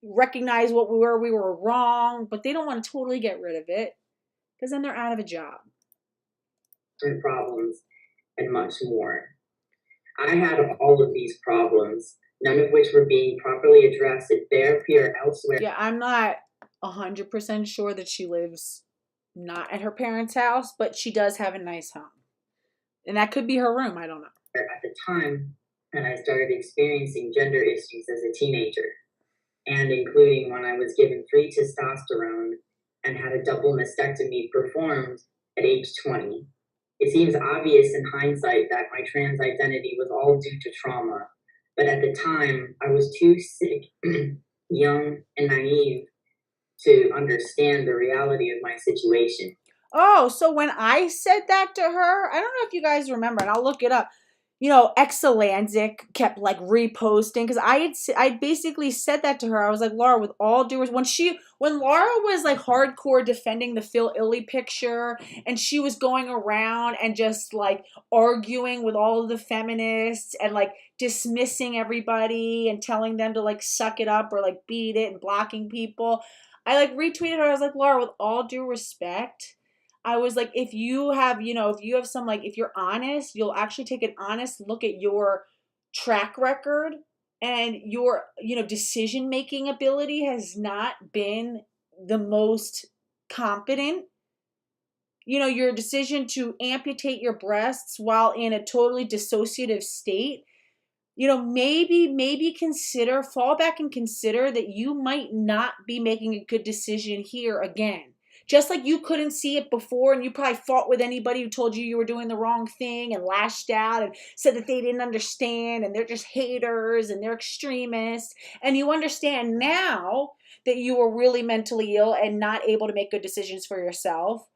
recognize where we were wrong, but they don't want to totally get rid of it because then they're out of a job. Problems and much more. I had all of these problems, none of which were being properly addressed in therapy or elsewhere. Yeah, I'm not 100% sure that she lives not at her parents' house, but she does have a nice home. And that could be her room, I don't know. At the time that I started experiencing gender issues as a teenager, and including when I was given free testosterone and had a double mastectomy performed at age 20. It seems obvious in hindsight that my trans identity was all due to trauma, but at the time I was too sick, young, and naive to understand the reality of my situation. Oh, so when I said that to her, I don't know if you guys remember, and I'll look it up. Exelanzic kept like reposting because I basically said that to her. I was like, Laura, with all due respect, when Laura was like hardcore defending the Phil Illy picture and she was going around and just like arguing with all of the feminists and like dismissing everybody and telling them to like suck it up or like beat it and blocking people, I like retweeted her. I was like, Laura, with all due respect, I was like, if you have some, like, if you're honest, you'll actually take an honest look at your track record and your, decision-making ability has not been the most competent. Your decision to amputate your breasts while in a totally dissociative state maybe fall back and consider that you might not be making a good decision here again. Just like you couldn't see it before, and you probably fought with anybody who told you were doing the wrong thing and lashed out and said that they didn't understand and they're just haters and they're extremists. And you understand now that you were really mentally ill and not able to make good decisions for yourself.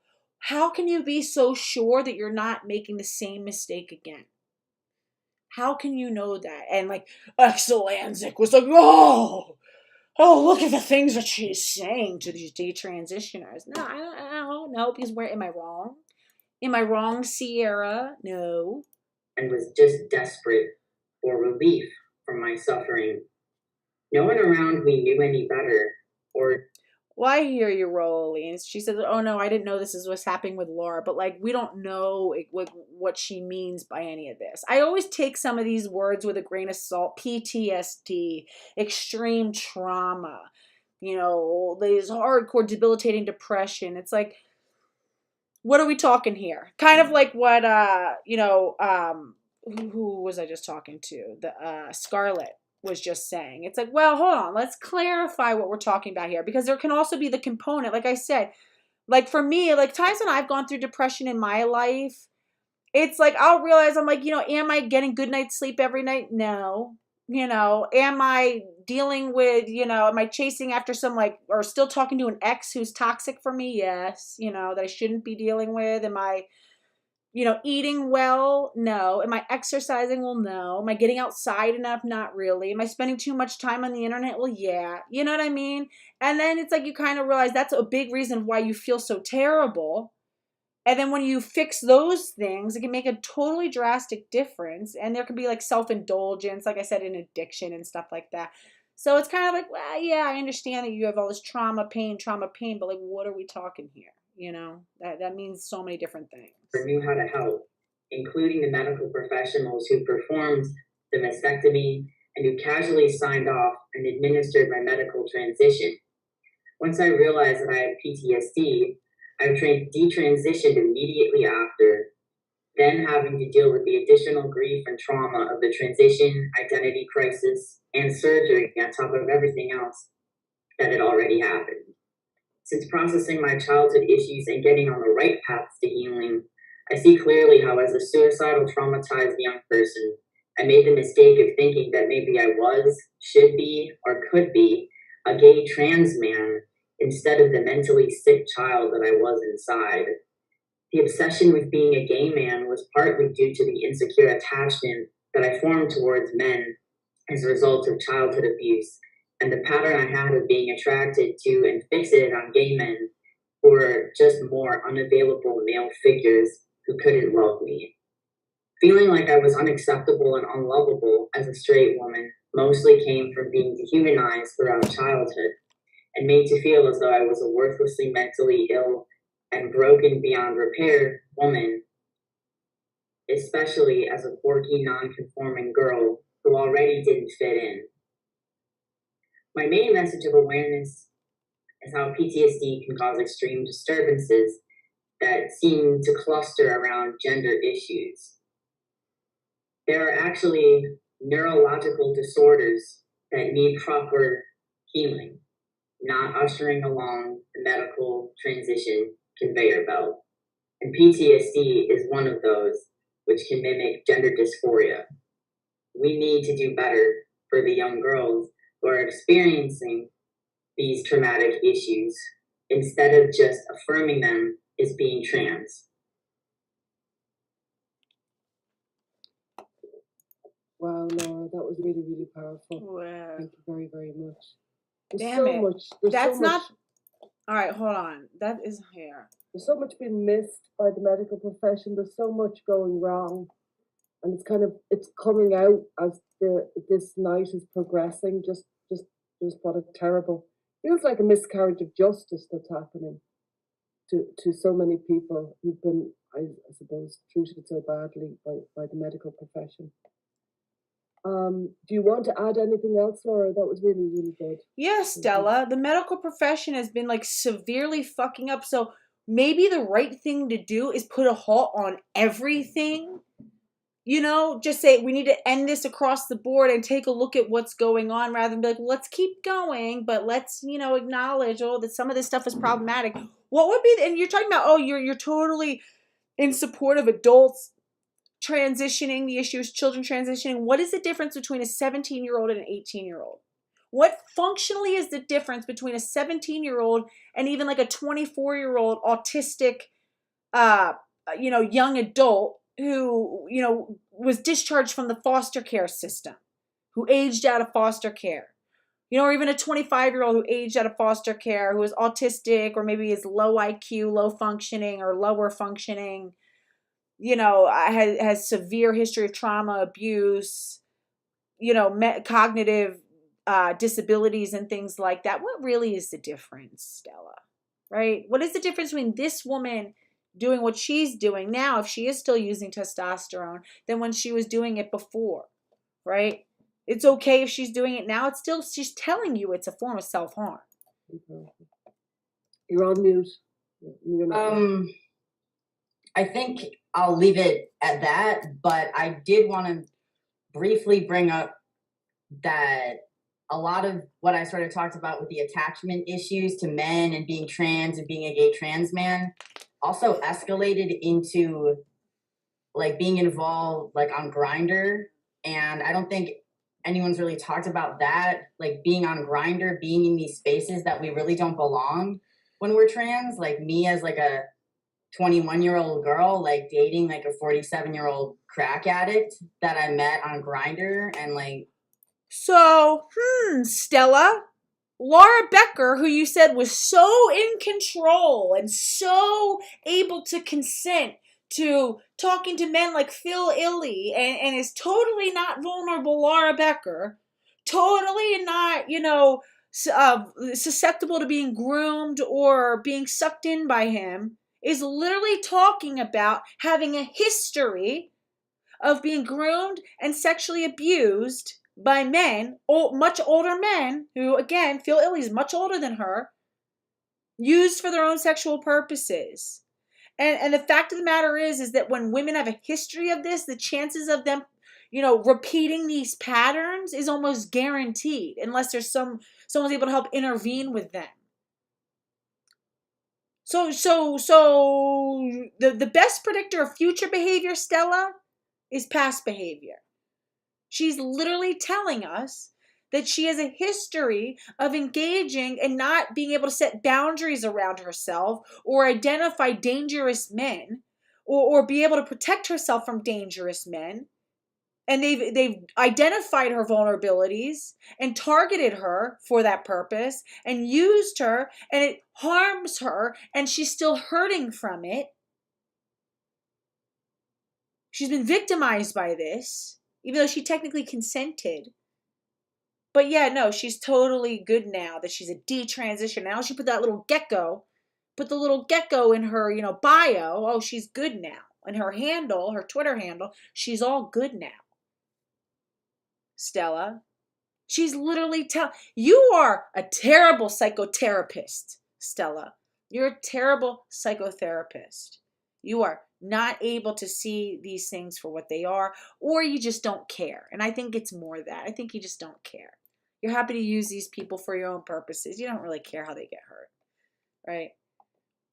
How can you be so sure that you're not making the same mistake again? How can you know that? And like Exelanzic was like, oh, look at the things that she's saying to these detransitioners. No, I don't know. Because am I wrong? Am I wrong, Sierra? No. And was just desperate for relief from my suffering. No one around me knew any better, or... Well, I hear you, Rolene. She said, oh no, I didn't know this is what's happening with Laura. But like, we don't know what she means by any of this. I always take some of these words with a grain of salt. PTSD, extreme trauma, these hardcore debilitating depression. It's like, what are we talking here? Kind of like what, who was I just talking to? Scarlett was just saying. It's like, well, hold on, let's clarify what we're talking about here, because there can also be the component, like I said, like for me, like times when I've gone through depression in my life, it's like I'll realize, I'm like, am I getting good night's sleep every night? No. Am I dealing with, am I chasing after or still talking to an ex who's toxic for me? Yes. That I shouldn't be dealing with. Am I eating well? No. Am I exercising? Well, no. Am I getting outside enough? Not really. Am I spending too much time on the internet? Well, yeah. You know what I mean? And then it's like you kind of realize that's a big reason why you feel so terrible. And then when you fix those things, it can make a totally drastic difference. And there can be like self-indulgence, like I said, in addiction and stuff like that. So it's kind of like, well, yeah, I understand that you have all this trauma, pain, but like, what are we talking here? That means so many different things. Knew how to help, including the medical professionals who performed the mastectomy and who casually signed off and administered my medical transition. Once I realized that I had PTSD, I detransitioned immediately after, then having to deal with the additional grief and trauma of the transition, identity crisis, and surgery on top of everything else that had already happened. Since processing my childhood issues and getting on the right paths to healing, I see clearly how, as a suicidal, traumatized young person, I made the mistake of thinking that maybe I was, should be, or could be a gay trans man instead of the mentally sick child that I was inside. The obsession with being a gay man was partly due to the insecure attachment that I formed towards men as a result of childhood abuse, and the pattern I had of being attracted to and fixated on gay men who were just more unavailable male figures who couldn't love me. Feeling like I was unacceptable and unlovable as a straight woman mostly came from being dehumanized throughout childhood and made to feel as though I was a worthlessly mentally ill and broken beyond repair woman, especially as a quirky, non-conforming girl who already didn't fit in. My main message of awareness is how PTSD can cause extreme disturbances that seem to cluster around gender issues. There are actually neurological disorders that need proper healing, not ushering along the medical transition conveyor belt. And PTSD is one of those, which can mimic gender dysphoria. We need to do better for the young girls who are experiencing these traumatic issues instead of just affirming them as being trans. Wow, Laura, that was really, really powerful. Wow. Thank you very, very much. There's Damn so it. much. There's That's so much, not. All right, hold on. That is here. There's so much being missed by the medical profession. There's so much going wrong, and it's coming out as this night is progressing. Just what a terrible. Feels like a miscarriage of justice that's happening to so many people who've been, I suppose, treated so badly by the medical profession. Do you want to add anything else, Laura? That was really, really good. Yes, Stella. The medical profession has been like severely fucking up. So maybe the right thing to do is put a halt on everything. just say we need to end this across the board and take a look at what's going on rather than be like, well, let's keep going, but let's, acknowledge, that some of this stuff is problematic. What would be, and you're talking about, you're totally in support of adults transitioning, the issue is children transitioning. What is the difference between a 17-year-old and an 18-year-old? What functionally is the difference between a 17-year-old and even like a 24-year-old autistic, young adult who, was discharged from the foster care system, who aged out of foster care? Or even a 25-year-old who aged out of foster care, who is autistic or maybe is low IQ, low functioning or lower functioning, has severe history of trauma, abuse, cognitive disabilities and things like that. What really is the difference, Stella? Right? What is the difference between this woman doing what she's doing now, if she is still using testosterone, than when she was doing it before? Right? It's okay if she's doing it now. It's still, she's telling you it's a form of self-harm. You're on mute. I think I'll leave it at that, but I did want to briefly bring up that a lot of what I sort of talked about with the attachment issues to men and being trans and being a gay trans man also escalated into like being involved like on Grindr. And I don't think anyone's really talked about that, like being on Grindr, being in these spaces that we really don't belong when we're trans. Like me as like a 21-year-old girl, like dating like a 47-year-old crack addict that I met on Grindr. And like, so, Stella, Laura Becker, who you said was so in control and so able to consent to talking to men like Phil Illy and is totally not vulnerable, Laura Becker, totally not, susceptible to being groomed or being sucked in by him, is literally talking about having a history of being groomed and sexually abused by men, much older men, who, again, Phil Illy's much older than her, used for their own sexual purposes. And the fact of the matter is that when women have a history of this, the chances of them, repeating these patterns is almost guaranteed, unless there's someone's able to help intervene with them. So the best predictor of future behavior, Stella, is past behavior. She's literally telling us that she has a history of engaging and not being able to set boundaries around herself or identify dangerous men or be able to protect herself from dangerous men. And they've identified her vulnerabilities and targeted her for that purpose and used her, and it harms her, and she's still hurting from it. She's been victimized by this, even though she technically consented. But yeah, no, she's totally good now that she's a detransition. Now she put the little gecko in her, bio. Oh, she's good now. And her handle, her Twitter handle, she's all good now. Stella, she's literally you are a terrible psychotherapist, Stella. You're a terrible psychotherapist. You are not able to see these things for what they are, or you just don't care. And I think it's more that. I think you just don't care. You're happy to use these people for your own purposes. You don't really care how they get hurt, right?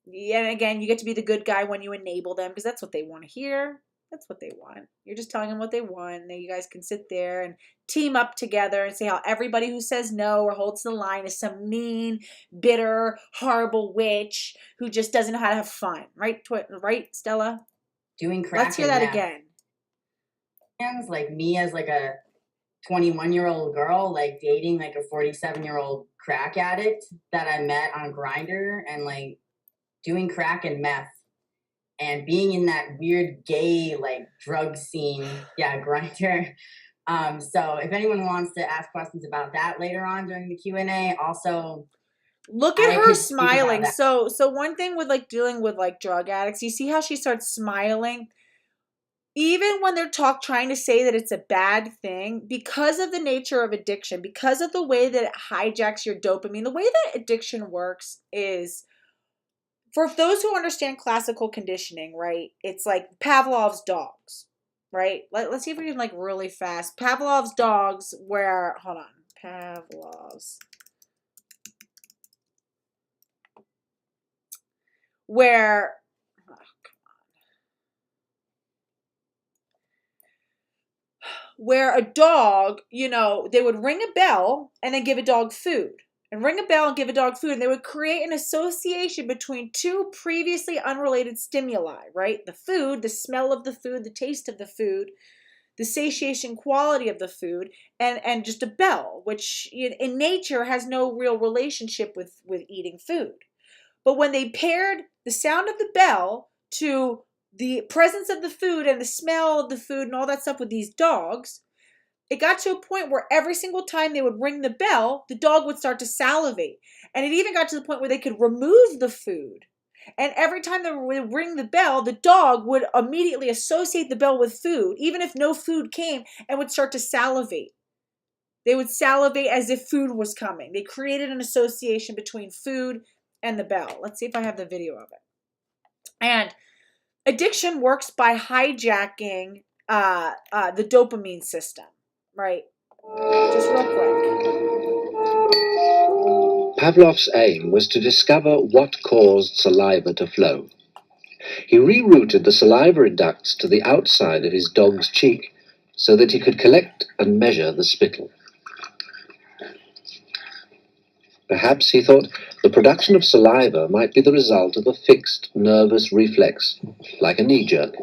And again, you get to be the good guy when you enable them because that's what they want to hear. That's what they want. You're just telling them what they want. And then you guys can sit there and team up together and say how everybody who says no or holds the line is some mean, bitter, horrible witch who just doesn't know how to have fun. Right, right, Stella? Doing crack. Let's hear that again. Like me as like a 21-year-old girl, like dating like a 47-year-old crack addict that I met on Grindr and like doing crack and meth. And being in that weird gay like drug scene, Grindr. So if anyone wants to ask questions about that later on during the Q&A, also look at her smiling. So one thing with like dealing with like drug addicts, you see how she starts smiling, even when they're trying to say that it's a bad thing, because of the nature of addiction, because of the way that it hijacks your dopamine. The way that addiction works is, for those who understand classical conditioning, right? It's like Pavlov's dogs. right? Let's see if we can like really fast. Pavlov's dogs where, hold on, Pavlov's, where, where a dog, you know, they would ring a bell and then give a dog food. And ring a bell and give a dog food, and they would create an association between two previously unrelated stimuli, right? The food, the smell of the food, the taste of the food, the satiation quality of the food, and just a bell, which in nature has no real relationship with eating food. But when they paired the sound of the bell to the presence of the food and the smell of the food and all that stuff with these dogs, it got to a point where every single time they would ring the bell, the dog would start to salivate. And it even got to the point where they could remove the food. And every time they would ring the bell, the dog would immediately associate the bell with food, even if no food came, and would start to salivate. They would salivate as if food was coming. They created an association between food and the bell. Let's see if I have the video of it. And addiction works by hijacking the dopamine system. Right. Just real quick. Pavlov's aim was to discover what caused saliva to flow. He rerouted the salivary ducts to the outside of his dog's cheek so that he could collect and measure the spittle. Perhaps, he thought, the production of saliva might be the result of a fixed nervous reflex, like a knee jerk.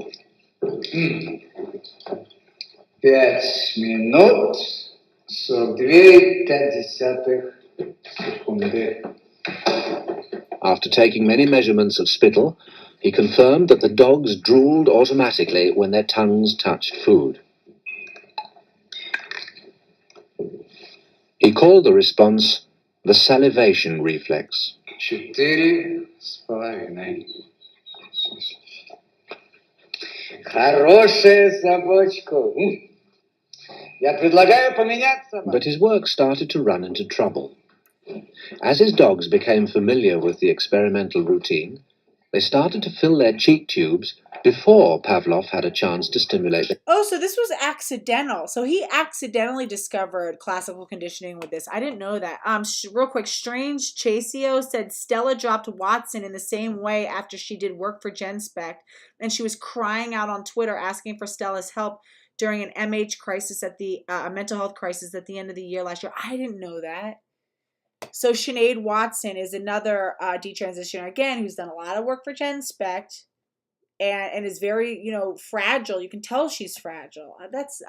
5 минут 42,5 секунды. After taking many measurements of spittle, he confirmed that the dogs drooled automatically when their tongues touched food. He called the response the salivation reflex. 4,5. Хорошая собачка. Я предлагаю поменять собаку. But his work started to run into trouble. As his dogs became familiar with the experimental routine, they started to fill their cheek tubes before Pavlov had a chance to stimulate them. Oh, so this was accidental. So he accidentally discovered classical conditioning with this. I didn't know that. Real quick, Strange Chaseo said Stella dropped Watson in the same way after she did work for Genspect, and she was crying out on Twitter asking for Stella's help during an MH crisis a mental health crisis at the end of the year last year. I didn't know that. So Sinead Watson is another detransitioner, again, who's done a lot of work for Genspect and is very, fragile. You can tell she's fragile. That's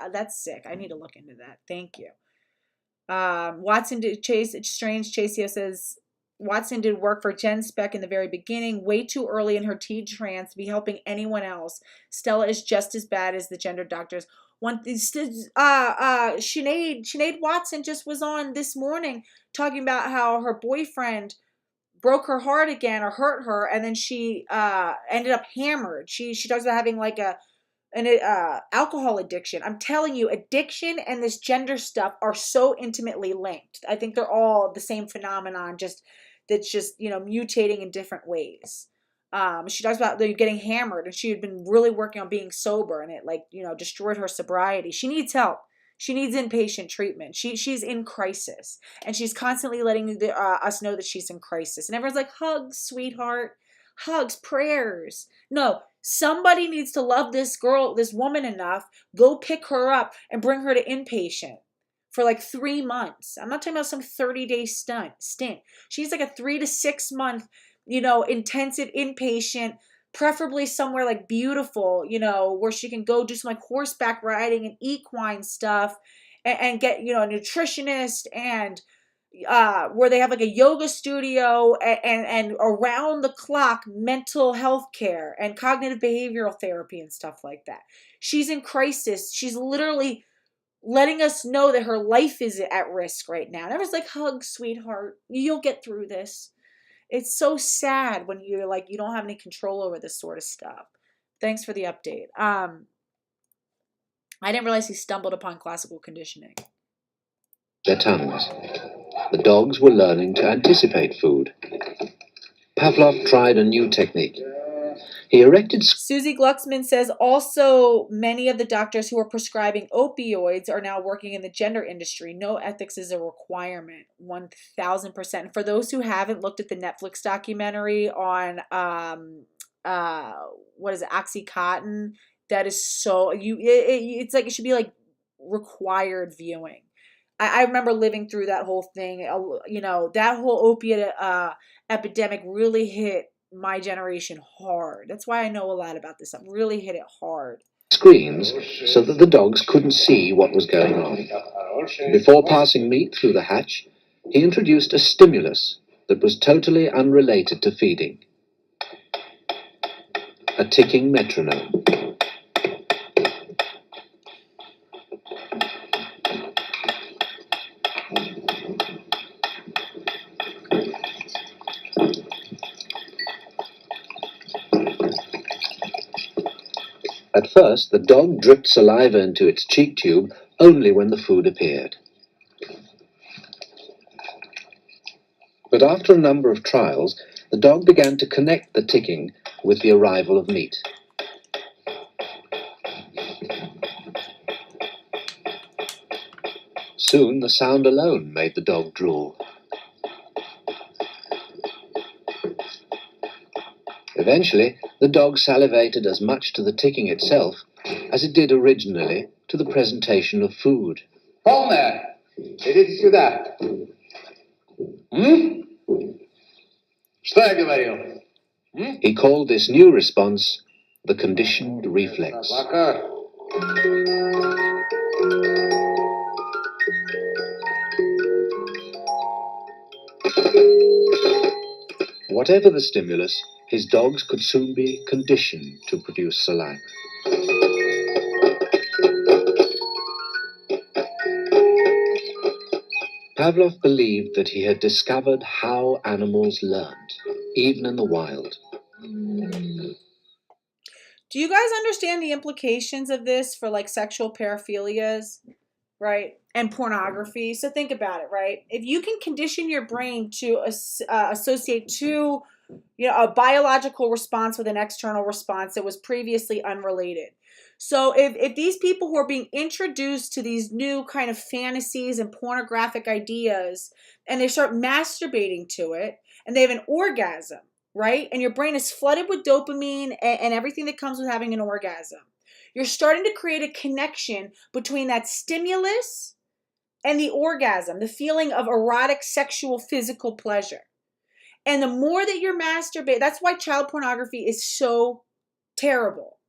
sick. I need to look into that. Thank you. Watson did Strange Chaseo says Watson did work for Genspect in the very beginning, way too early in her T-trans to be helping anyone else. Stella is just as bad as the gender doctors. Sinead Watson just was on this morning talking about how her boyfriend broke her heart again or hurt her, and then she ended up hammered. She talks about having like an alcohol addiction. I'm telling you, addiction and this gender stuff are so intimately linked. I think they're all the same phenomenon, that's just mutating in different ways. She talks about getting hammered, and she had been really working on being sober, and it destroyed her sobriety. She needs help. She needs inpatient treatment. She's in crisis, and she's constantly letting us know that she's in crisis. And everyone's like, hugs, sweetheart, hugs, prayers. No, somebody needs to love this woman enough, go pick her up and bring her to inpatient for like 3 months. I'm not talking about some 30-day stint. She's like a 3 to 6 month, intensive inpatient, preferably somewhere like beautiful, where she can go do some like horseback riding and equine stuff and get, a nutritionist and where they have like a yoga studio and around the clock mental health care and cognitive behavioral therapy and stuff like that. She's in crisis. She's literally letting us know that her life is at risk right now. And everyone's like, hug, sweetheart. You'll get through this. It's so sad when you're like, you don't have any control over this sort of stuff. Thanks for the update. I didn't realize he stumbled upon classical conditioning. Their tongues. The dogs were learning to anticipate food. Pavlov tried a new technique. He erected Susie Glucksman says also many of the doctors who are prescribing opioids are now working in the gender industry. No ethics is a requirement, 1000%. For those who haven't looked at the Netflix documentary on what is it, Oxycontin, that is so it's like it should be like required viewing. I remember living through that whole thing. You know, that whole opiate epidemic really hit my generation hard. That's why I know a lot about this stuff. Really hit it hard. Screens so that the dogs couldn't see what was going on. Before passing meat through the hatch, he introduced a stimulus that was totally unrelated to feeding. A ticking metronome. At first, the dog dripped saliva into its cheek tube only when the food appeared. But after a number of trials, the dog began to connect the ticking with the arrival of meat. Soon, the sound alone made the dog drool. Eventually, the dog salivated as much to the ticking itself as it did originally to the presentation of food. Полная. Идите сюда. Что я говорил? He called this new response the conditioned reflex. Собака. Whatever the stimulus, his dogs could soon be conditioned to produce saliva. Pavlov believed that he had discovered how animals learned, even in the wild. Do you guys understand the implications of this for like sexual paraphilias, right? And pornography. So think about it, right? If you can condition your brain to associate two, a biological response with an external response that was previously unrelated. So if these people who are being introduced to these new kind of fantasies and pornographic ideas, and they start masturbating to it, and they have an orgasm, right? And your brain is flooded with dopamine and everything that comes with having an orgasm. You're starting to create a connection between that stimulus and the orgasm, the feeling of erotic, sexual, physical pleasure. And the more that you're masturbating, that's why child pornography is so terrible,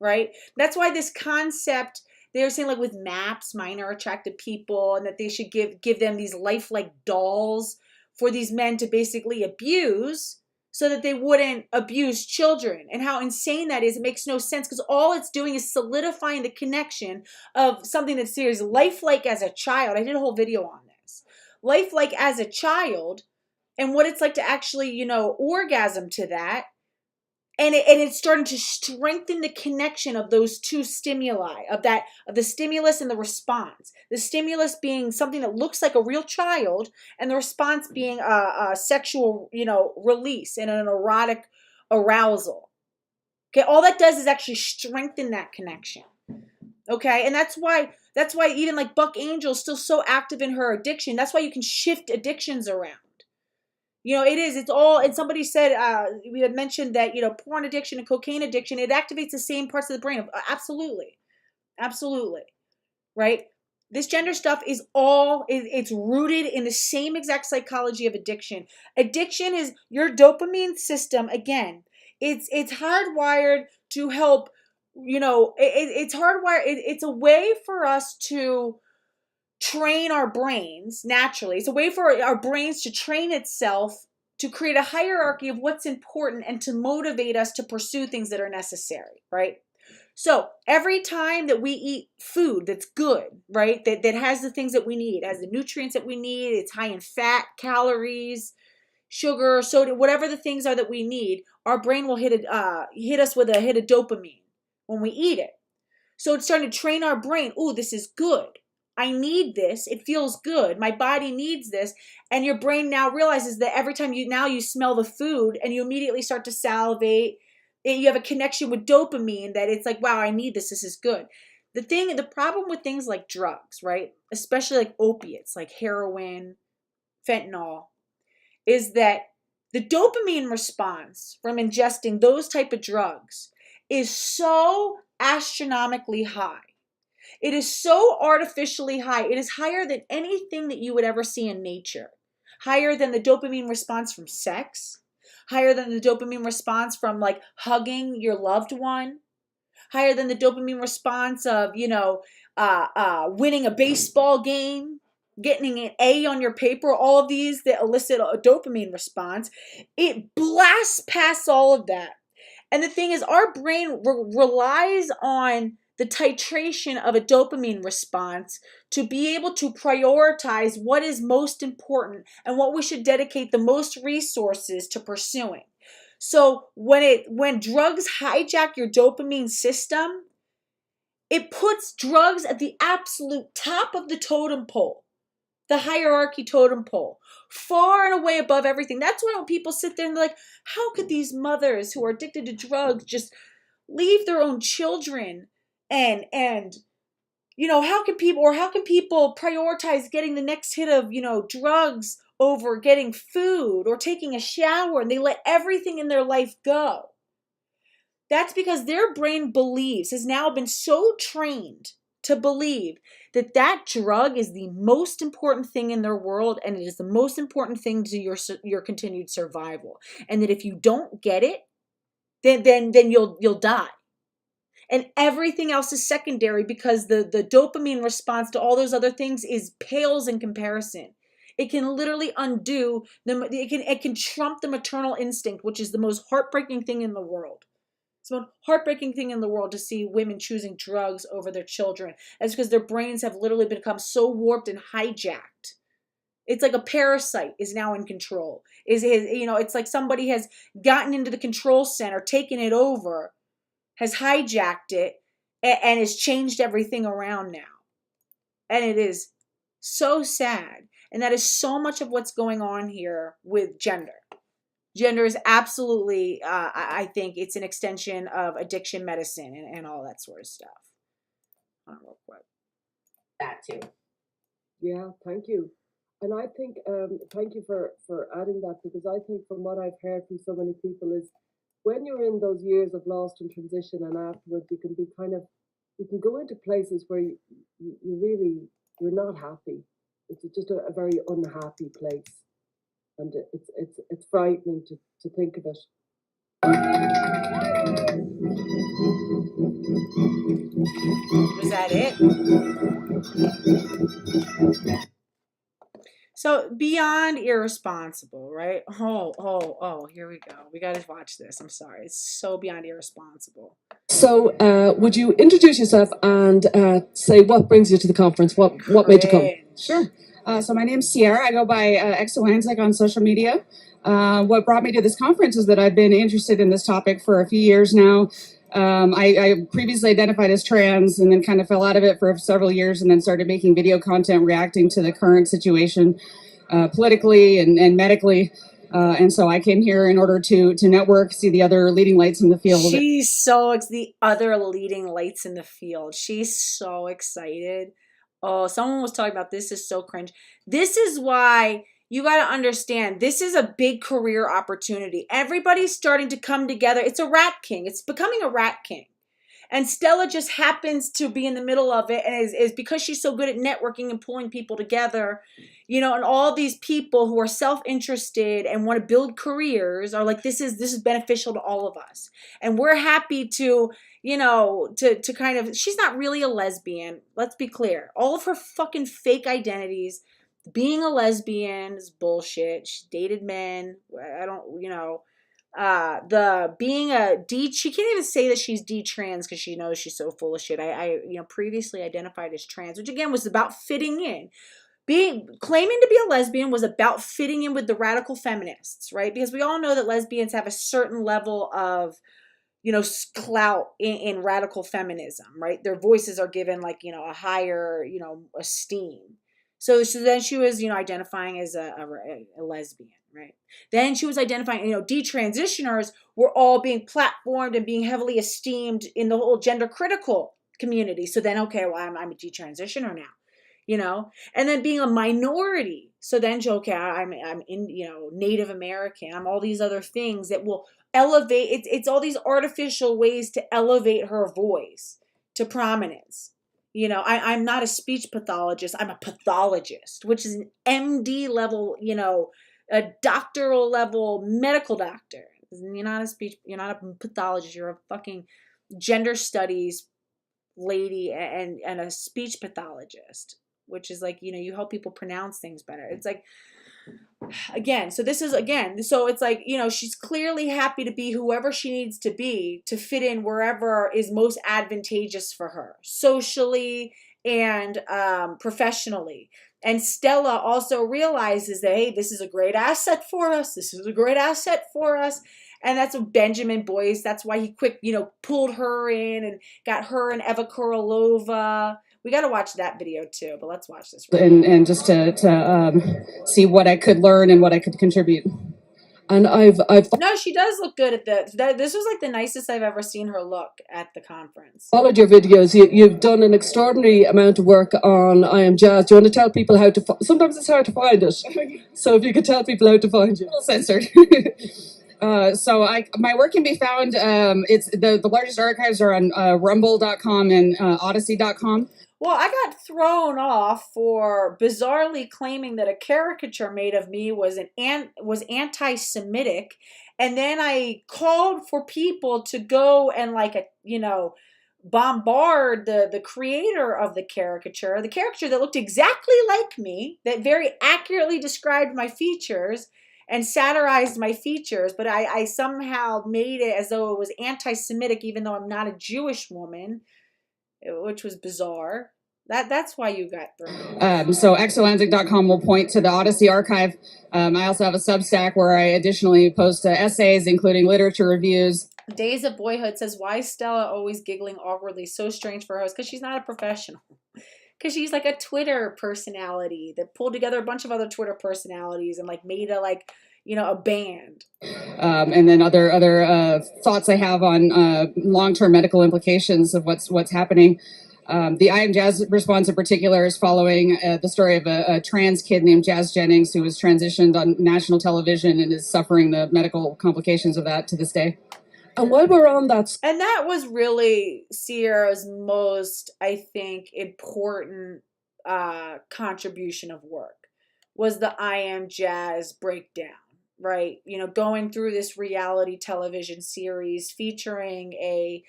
right? That's why this concept, they're saying like with MAPS, minor attracted people, and that they should give them these lifelike dolls for these men to basically abuse so that they wouldn't abuse children. And how insane that is. It makes no sense because all it's doing is solidifying the connection of something that's serious, lifelike as a child. I did a whole video on this. Lifelike as a child and what it's like to actually, orgasm to that. And it's starting to strengthen the connection of those two stimuli, of the stimulus and the response. The stimulus being something that looks like a real child, and the response being a sexual, release and an erotic arousal. Okay, all that does is actually strengthen that connection. Okay, and that's why even like Buck Angel is still so active in her addiction. That's why you can shift addictions around. It is. It's all. And somebody said we had mentioned that porn addiction and cocaine addiction, it activates the same parts of the brain. Absolutely, right. This gender stuff is all. It's rooted in the same exact psychology of addiction. Addiction is your dopamine system. Again, it's hardwired to help. It's hardwired. It's a way for us to train our brains naturally. It's a way for our brains to train itself to create a hierarchy of what's important and to motivate us to pursue things that are necessary, right? So every time that we eat food that's good, right, that has the things that we need, has the nutrients that we need, it's high in fat, calories, sugar, soda, whatever the things are that we need, our brain will hit us with a hit of dopamine when we eat it. So it's starting to train our brain. Ooh, this is good. I need this. It feels good. My body needs this. And your brain now realizes that every time you smell the food and you immediately start to salivate, you have a connection with dopamine that it's like, wow, I need this. This is good. The problem with things like drugs, right? Especially like opiates, like heroin, fentanyl, is that the dopamine response from ingesting those type of drugs is so astronomically high. It is so artificially high. It is higher than anything that you would ever see in nature. Higher than the dopamine response from sex. Higher than the dopamine response from like hugging your loved one. Higher than the dopamine response of, winning a baseball game, getting an A on your paper, all of these that elicit a dopamine response. It blasts past all of that. And the thing is, our brain relies on the titration of a dopamine response to be able to prioritize what is most important and what we should dedicate the most resources to pursuing. So when drugs hijack your dopamine system, it puts drugs at the absolute top of the totem pole, the hierarchy totem pole, far and away above everything. That's why when people sit there and they're like, how could these mothers who are addicted to drugs just leave their own children and how can people prioritize getting the next hit of drugs over getting food or taking a shower, and they let everything in their life go? That's because their brain has now been so trained to believe that that drug is the most important thing in their world, and it is the most important thing to your continued survival, and that if you don't get it, then you'll die. And everything else is secondary because the dopamine response to all those other things pales in comparison. It can literally undo it can trump the maternal instinct, which is the most heartbreaking thing in the world. It's the most heartbreaking thing in the world to see women choosing drugs over their children. That's because their brains have literally become so warped and hijacked. It's like a parasite is now in control. It's like somebody has gotten into the control center, taken it over, has hijacked it, and has changed everything around now. And it is so sad. And that is so much of what's going on here with gender. Gender is absolutely, I think it's an extension of addiction medicine and all that sort of stuff. Real quick. That too. Yeah, thank you. And I think, thank you for adding that, because I think from what I've heard from so many people is when you're in those years of lost and transition and afterwards, you can go into places where you're not happy. It's just a very unhappy place. And it's frightening to think of it. Was that it? So beyond irresponsible, right? Oh, here we go. We got to watch this. I'm sorry. It's so beyond irresponsible. So would you introduce yourself and say what brings you to the conference? What made you come? Sure. So my name's Sierra. I go by Exoanzac on social media. What brought me to this conference is that I've been interested in this topic for a few years now. I previously identified as trans and then kind of fell out of it for several years and then started making video content reacting to the current situation politically and medically. And so I came here in order to network, see the other leading lights in the field. She's the other leading lights in the field. She's so excited. Oh, someone was talking about this is so cringe. This is why you got to understand, this is a big career opportunity. Everybody's starting to come together. It's a rat king. It's becoming a rat king. And Stella just happens to be in the middle of it, and is because she's so good at networking and pulling people together, and all these people who are self-interested and want to build careers are like, this is beneficial to all of us. And we're happy to kind of, she's not really a lesbian. Let's be clear. All of her fucking fake identities, being a lesbian is bullshit. She dated men. I don't, the being she can't even say that she's detrans because she knows she's so full of shit. I previously identified as trans, which again was about fitting in. Claiming to be a lesbian was about fitting in with the radical feminists, right? Because we all know that lesbians have a certain level of, clout in radical feminism, right? Their voices are given a higher, esteem. So then she was, identifying as a lesbian, right? Then she was identifying, detransitioners were all being platformed and being heavily esteemed in the whole gender critical community. So then, okay, well, I'm a detransitioner now, and then being a minority. So then, okay, I'm in, Native American. I'm all these other things that will elevate. It's all these artificial ways to elevate her voice to prominence. I'm not a speech pathologist. I'm a pathologist, which is an MD level, a doctoral level medical doctor. You're not a pathologist. You're a fucking gender studies lady and a speech pathologist, which is like, you help people pronounce things better. It's like, so it's like, she's clearly happy to be whoever she needs to be to fit in wherever is most advantageous for her socially and professionally. And Stella also realizes that, hey, this is a great asset for us. And that's what Benjamin Boyce, that's why he pulled her in and got her and Eva Korolova. We got to watch that video too, but let's watch this. And just to see what I could learn and what I could contribute. And I've no, she does look good at this was like the nicest I've ever seen her look at the conference. Followed your videos. You've done an extraordinary amount of work on I Am Jazz. Do you want to tell people how to? Sometimes it's hard to find it. So if you could tell people how to find you. Censored. So my work can be found. It's the largest archives are on rumble.com and odyssey.com. Well, I got thrown off for bizarrely claiming that a caricature made of me was anti-Semitic, and then I called for people to go and bombard the creator of the caricature that looked exactly like me, that very accurately described my features and satirized my features, but I somehow made it as though it was anti-Semitic, even though I'm not a Jewish woman, which was bizarre. That's why you got thrown. So exolanzic.com will point to the Odyssey archive. I also have a Substack where I additionally post essays, including literature reviews. Days of Boyhood says, why is Stella always giggling awkwardly? So strange for her. Because she's not a professional. Because she's like a Twitter personality that pulled together a bunch of other Twitter personalities and made a band. And then other thoughts I have on long-term medical implications of what's happening. The I Am Jazz response in particular is following the story of a trans kid named Jazz Jennings who was transitioned on national television and is suffering the medical complications of that to this day. And while we're on that... And that was really Sierra's most, I think, important contribution of work, was the I Am Jazz breakdown, right? Going through this reality television series featuring a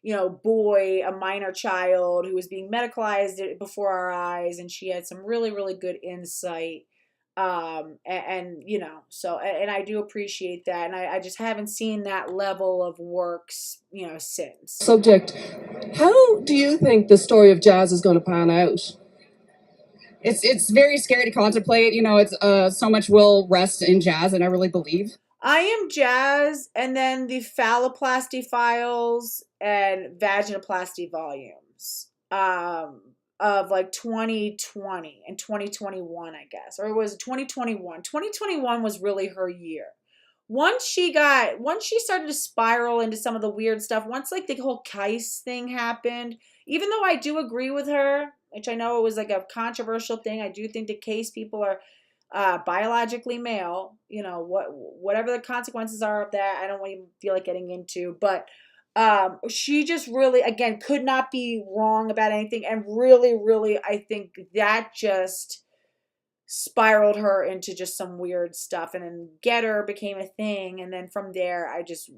minor child who was being medicalized before our eyes, and she had some really, really good insight. And I do appreciate that, and I just haven't seen that level of works, since. Subject, how do you think the story of Jazz is going to pan out? It's very scary to contemplate. It's so much will rest in Jazz, and I really believe. I Am Jazz, and then the phalloplasty files and vaginoplasty volumes of 2020 and 2021, I guess. Or it was 2021. 2021 was really her year. Once she started to spiral into some of the weird stuff, once the whole Kais thing happened, even though I do agree with her, which I know it was a controversial thing, I do think the Kais people are biologically male, whatever the consequences are of that, I don't even feel like getting into, but she just really, again, could not be wrong about anything, and really, really, I think that just spiraled her into just some weird stuff, and then Getter became a thing, and then from there, I just,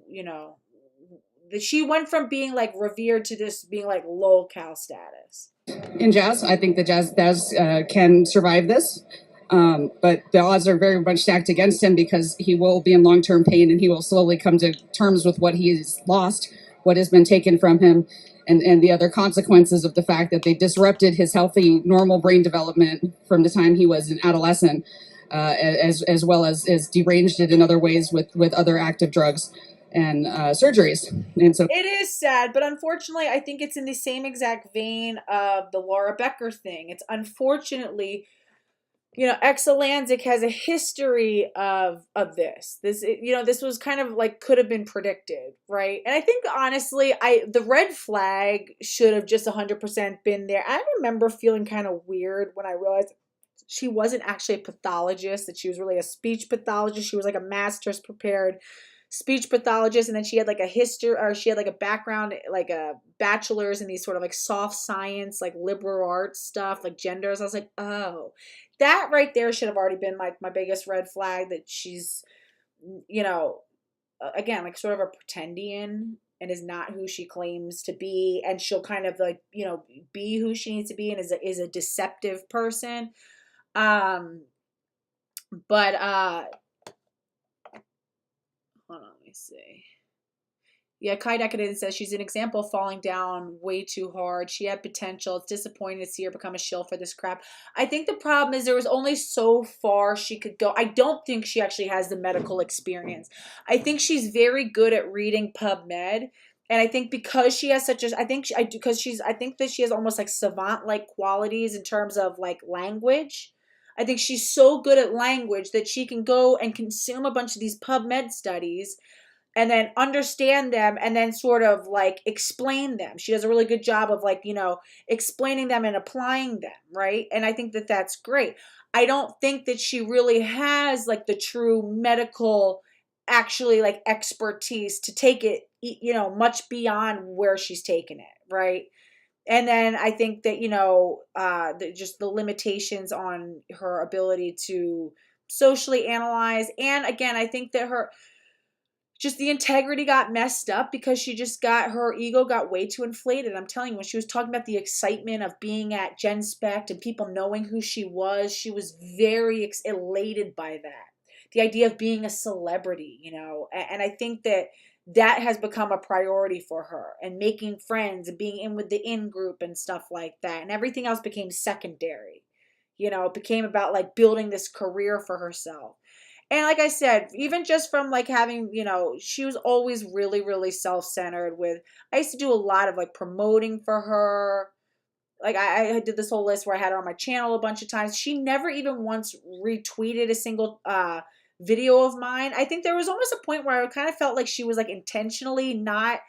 she went from being revered to this being lol-cal status. In Jazz, I think that Jazz can survive this. But the odds are very much stacked against him because he will be in long-term pain and he will slowly come to terms with what he's lost, what has been taken from him, and the other consequences of the fact that they disrupted his healthy, normal brain development from the time he was an adolescent, as well as deranged it in other ways with other active drugs and surgeries. And so it is sad, but unfortunately, I think it's in the same exact vein of the Laura Becker thing. It's unfortunately Exolanzic has a history of this. This was kind of like could have been predicted, right? And I think honestly, the red flag should have just 100% been there. I remember feeling kind of weird when I realized she wasn't actually a pathologist, that she was really a speech pathologist. She was like a master's prepared speech pathologist, and then she had like a history, or she had like a background, like a bachelor's in these sort of like soft science, like liberal arts stuff, like genders. I was like, oh, that right there should have already been like my biggest red flag, that she's, again, like sort of a pretendian and is not who she claims to be, and she'll kind of like, be who she needs to be, and is a deceptive person. But hold on, let me see. Yeah, Kai Decadent says she's an example of falling down way too hard. She had potential. It's disappointing to see her become a shill for this crap. I think the problem is there was only so far she could go. I don't think she actually has the medical experience. I think she's very good at reading PubMed. And I think because she has I think that she has almost like savant-like qualities in terms of like language. I think she's so good at language that she can go and consume a bunch of these PubMed studies and then understand them and then sort of like explain them. She does a really good job of like, explaining them and applying them, right? And I think that that's great. I don't think that she really has like the true medical, actually like expertise to take it, much beyond where she's taken it, right? And then I think that, just the limitations on her ability to socially analyze. And again, I think that just the integrity got messed up because her ego got way too inflated. I'm telling you, when she was talking about the excitement of being at Genspect and people knowing who she was very elated by that. The idea of being a celebrity, and I think that has become a priority for her, and making friends and being in with the in-group and stuff like that. And everything else became secondary. It became about like building this career for herself. And like I said, even just from like having, she was always really, really self-centered I used to do a lot of like promoting for her. Like I did this whole list where I had her on my channel a bunch of times. She never even once retweeted a single video of mine. I think there was almost a point where I kind of felt like she was like intentionally not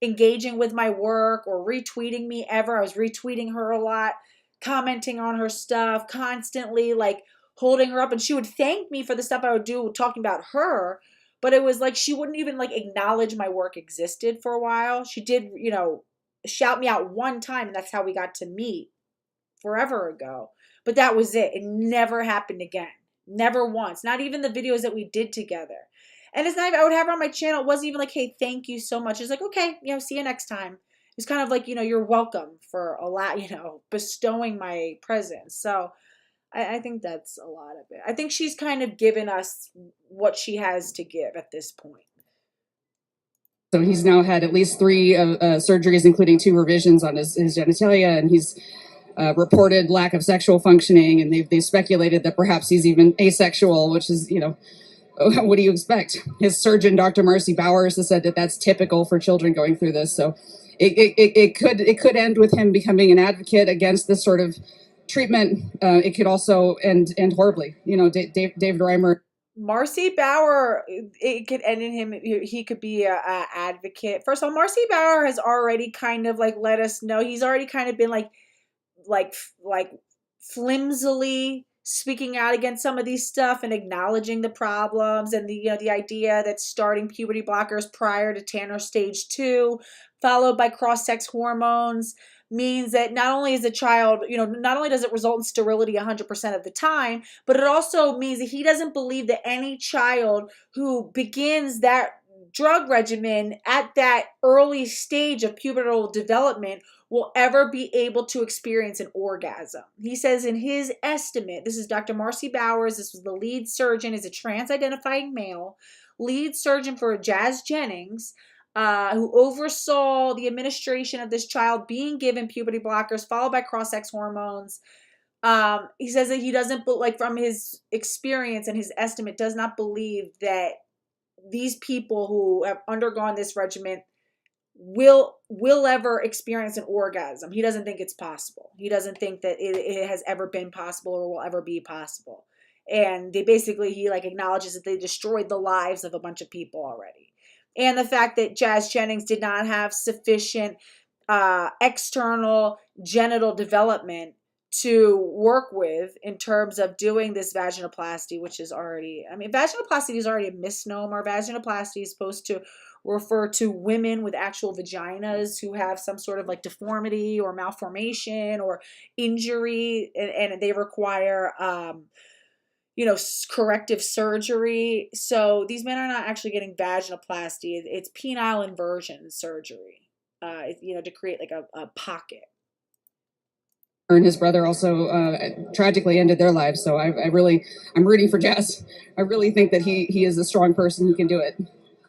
engaging with my work or retweeting me ever. I was retweeting her a lot, commenting on her stuff constantly, like holding her up, and she would thank me for the stuff I would do talking about her, but it was like she wouldn't even like acknowledge my work existed for a while. She did, shout me out one time, and that's how we got to meet forever ago. But that was it. It never happened again. Never once. Not even the videos that we did together. And it's not even, I would have her on my channel. It wasn't even like, hey, thank you so much. It's like, okay, see you next time. It's kind of like, you're welcome for a lot, bestowing my presence. So I think that's a lot of it. I think she's kind of given us what she has to give at this point. So he's now had at least 3 surgeries, including 2 revisions on his genitalia, and he's reported lack of sexual functioning, and they've speculated that perhaps he's even asexual, which is, what do you expect? His surgeon, Dr. Marcy Bowers, has said that that's typical for children going through this. So it could end with him becoming an advocate against this sort of treatment. It could also end horribly. David Reimer. Marcy Bauer, it could end in him. He could be a advocate. First of all, Marcy Bauer has already kind of like let us know. He's already kind of been like flimsily speaking out against some of these stuff and acknowledging the problems and the idea that starting puberty blockers prior to Tanner stage 2, followed by cross-sex hormones, means that not only is a child, not only does it result in sterility 100% of the time, but it also means that he doesn't believe that any child who begins that drug regimen at that early stage of pubertal development will ever be able to experience an orgasm. He says in his estimate, this is Dr. Marcy Bowers, this was the lead surgeon, is a trans-identifying male, lead surgeon for Jazz Jennings, who oversaw the administration of this child being given puberty blockers followed by cross-sex hormones. He says that he doesn't, from his experience and his estimate, does not believe that these people who have undergone this regimen will ever experience an orgasm. He doesn't think it's possible. He doesn't think that it has ever been possible or will ever be possible. And he like acknowledges that they destroyed the lives of a bunch of people already. And the fact that Jazz Jennings did not have sufficient external genital development to work with in terms of doing this vaginoplasty, which is already, vaginoplasty is already a misnomer. Vaginoplasty is supposed to refer to women with actual vaginas who have some sort of like deformity or malformation or injury, and they require corrective surgery. So these men are not actually getting vaginoplasty. It's penile inversion surgery, to create like a pocket. And his brother also tragically ended their lives. So I'm rooting for Jazz. I really think that he is a strong person who can do it.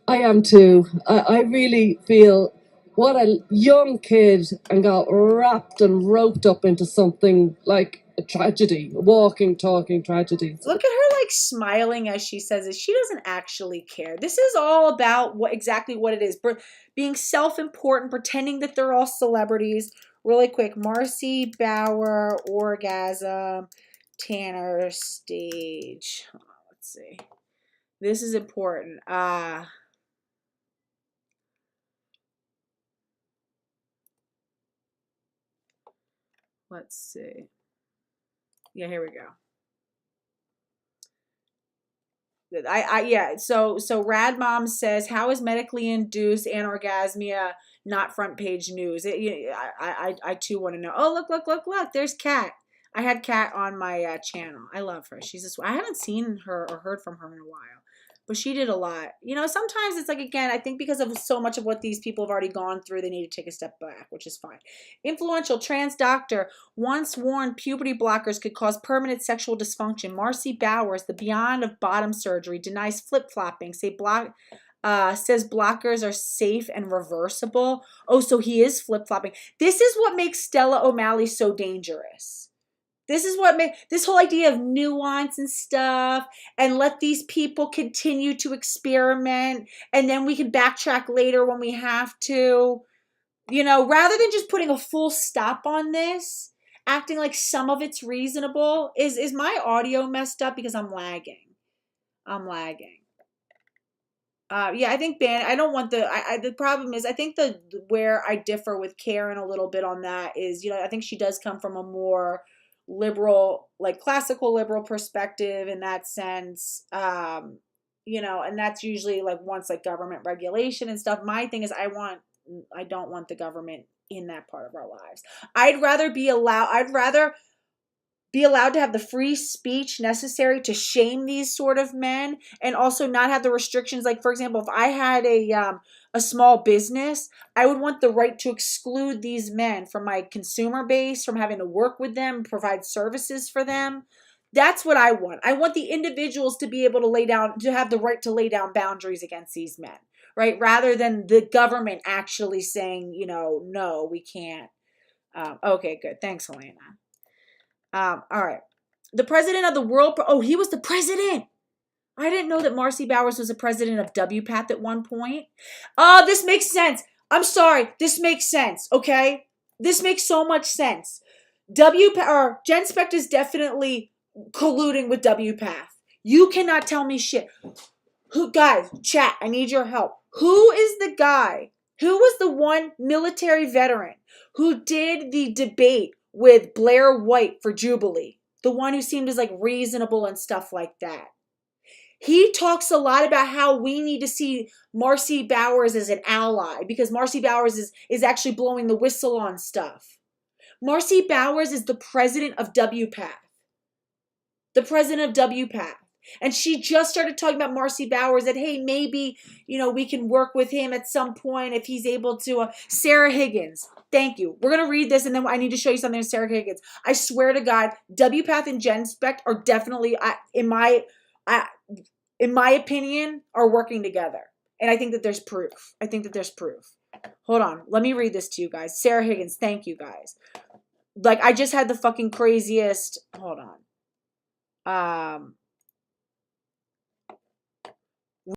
I am too. I really feel what a young kid and got wrapped and roped up into something like a tragedy, a walking, talking tragedy. Look at her like smiling as she says it. She doesn't actually care. This is all about exactly what it is. Being self-important, pretending that they're all celebrities. Really quick, Marcy Bauer, orgasm, Tanner stage. Let's see. This is important. Let's see. Yeah, here we go. So Rad Mom says, how is medically induced anorgasmia not front page news? I too want to know. Oh, look, there's Kat. I had Kat on my channel. I love her. I haven't seen her or heard from her in a while, but she did a lot. Sometimes it's like, again, I think because of so much of what these people have already gone through, they need to take a step back, which is fine. Influential trans doctor once warned puberty blockers could cause permanent sexual dysfunction. Marcy Bowers, the beyond of bottom surgery, denies flip-flopping, says blockers are safe and reversible. Oh, so he is flip-flopping. This is what makes Stella O'Malley so dangerous. This is what makes this whole idea of nuance and stuff, and let these people continue to experiment, and then we can backtrack later when we have to. Rather than just putting a full stop on this, acting like some of it's reasonable. Is my audio messed up because I'm lagging? Yeah, I think I don't want the problem is, I think where I differ with Karen a little bit on that is, I think she does come from a more liberal, like classical liberal perspective in that sense. And that's usually like once like government regulation and stuff. My thing is I don't want the government in that part of our lives. I'd rather be allowed to have the free speech necessary to shame these sort of men, and also not have the restrictions. Like, for example, if I had a small business, I would want the right to exclude these men from my consumer base, from having to work with them, provide services for them. That's what I want. I want the individuals to be able to have the right to lay down boundaries against these men, right? Rather than the government actually saying, no, we can't. Okay, good. Thanks, Helena. All right. The president of the world. Oh, he was the president. I didn't know that Marcy Bowers was the president of WPATH at one point. Oh, this makes sense. I'm sorry. This makes sense. Okay. This makes so much sense. Genspect is definitely colluding with WPATH. You cannot tell me shit. Guys, chat, I need your help. Who is the guy? Who was the one military veteran who did the debate with Blair White for Jubilee? The one who seemed as like reasonable and stuff like that. He talks a lot about how we need to see Marcy Bowers as an ally, because Marcy Bowers is actually blowing the whistle on stuff. Marcy Bowers is the president of WPATH. The president of WPATH. And she just started talking about Marcy Bowers that, hey, maybe, we can work with him at some point if he's able to. Sarah Higgins, thank you. We're going to read this, and then I need to show you something with Sarah Higgins. I swear to God, WPATH and Genspect are definitely, in my opinion, are working together. And I think that there's proof. Hold on. Let me read this to you guys. Sarah Higgins, thank you guys. Like, I just had the fucking craziest. Hold on.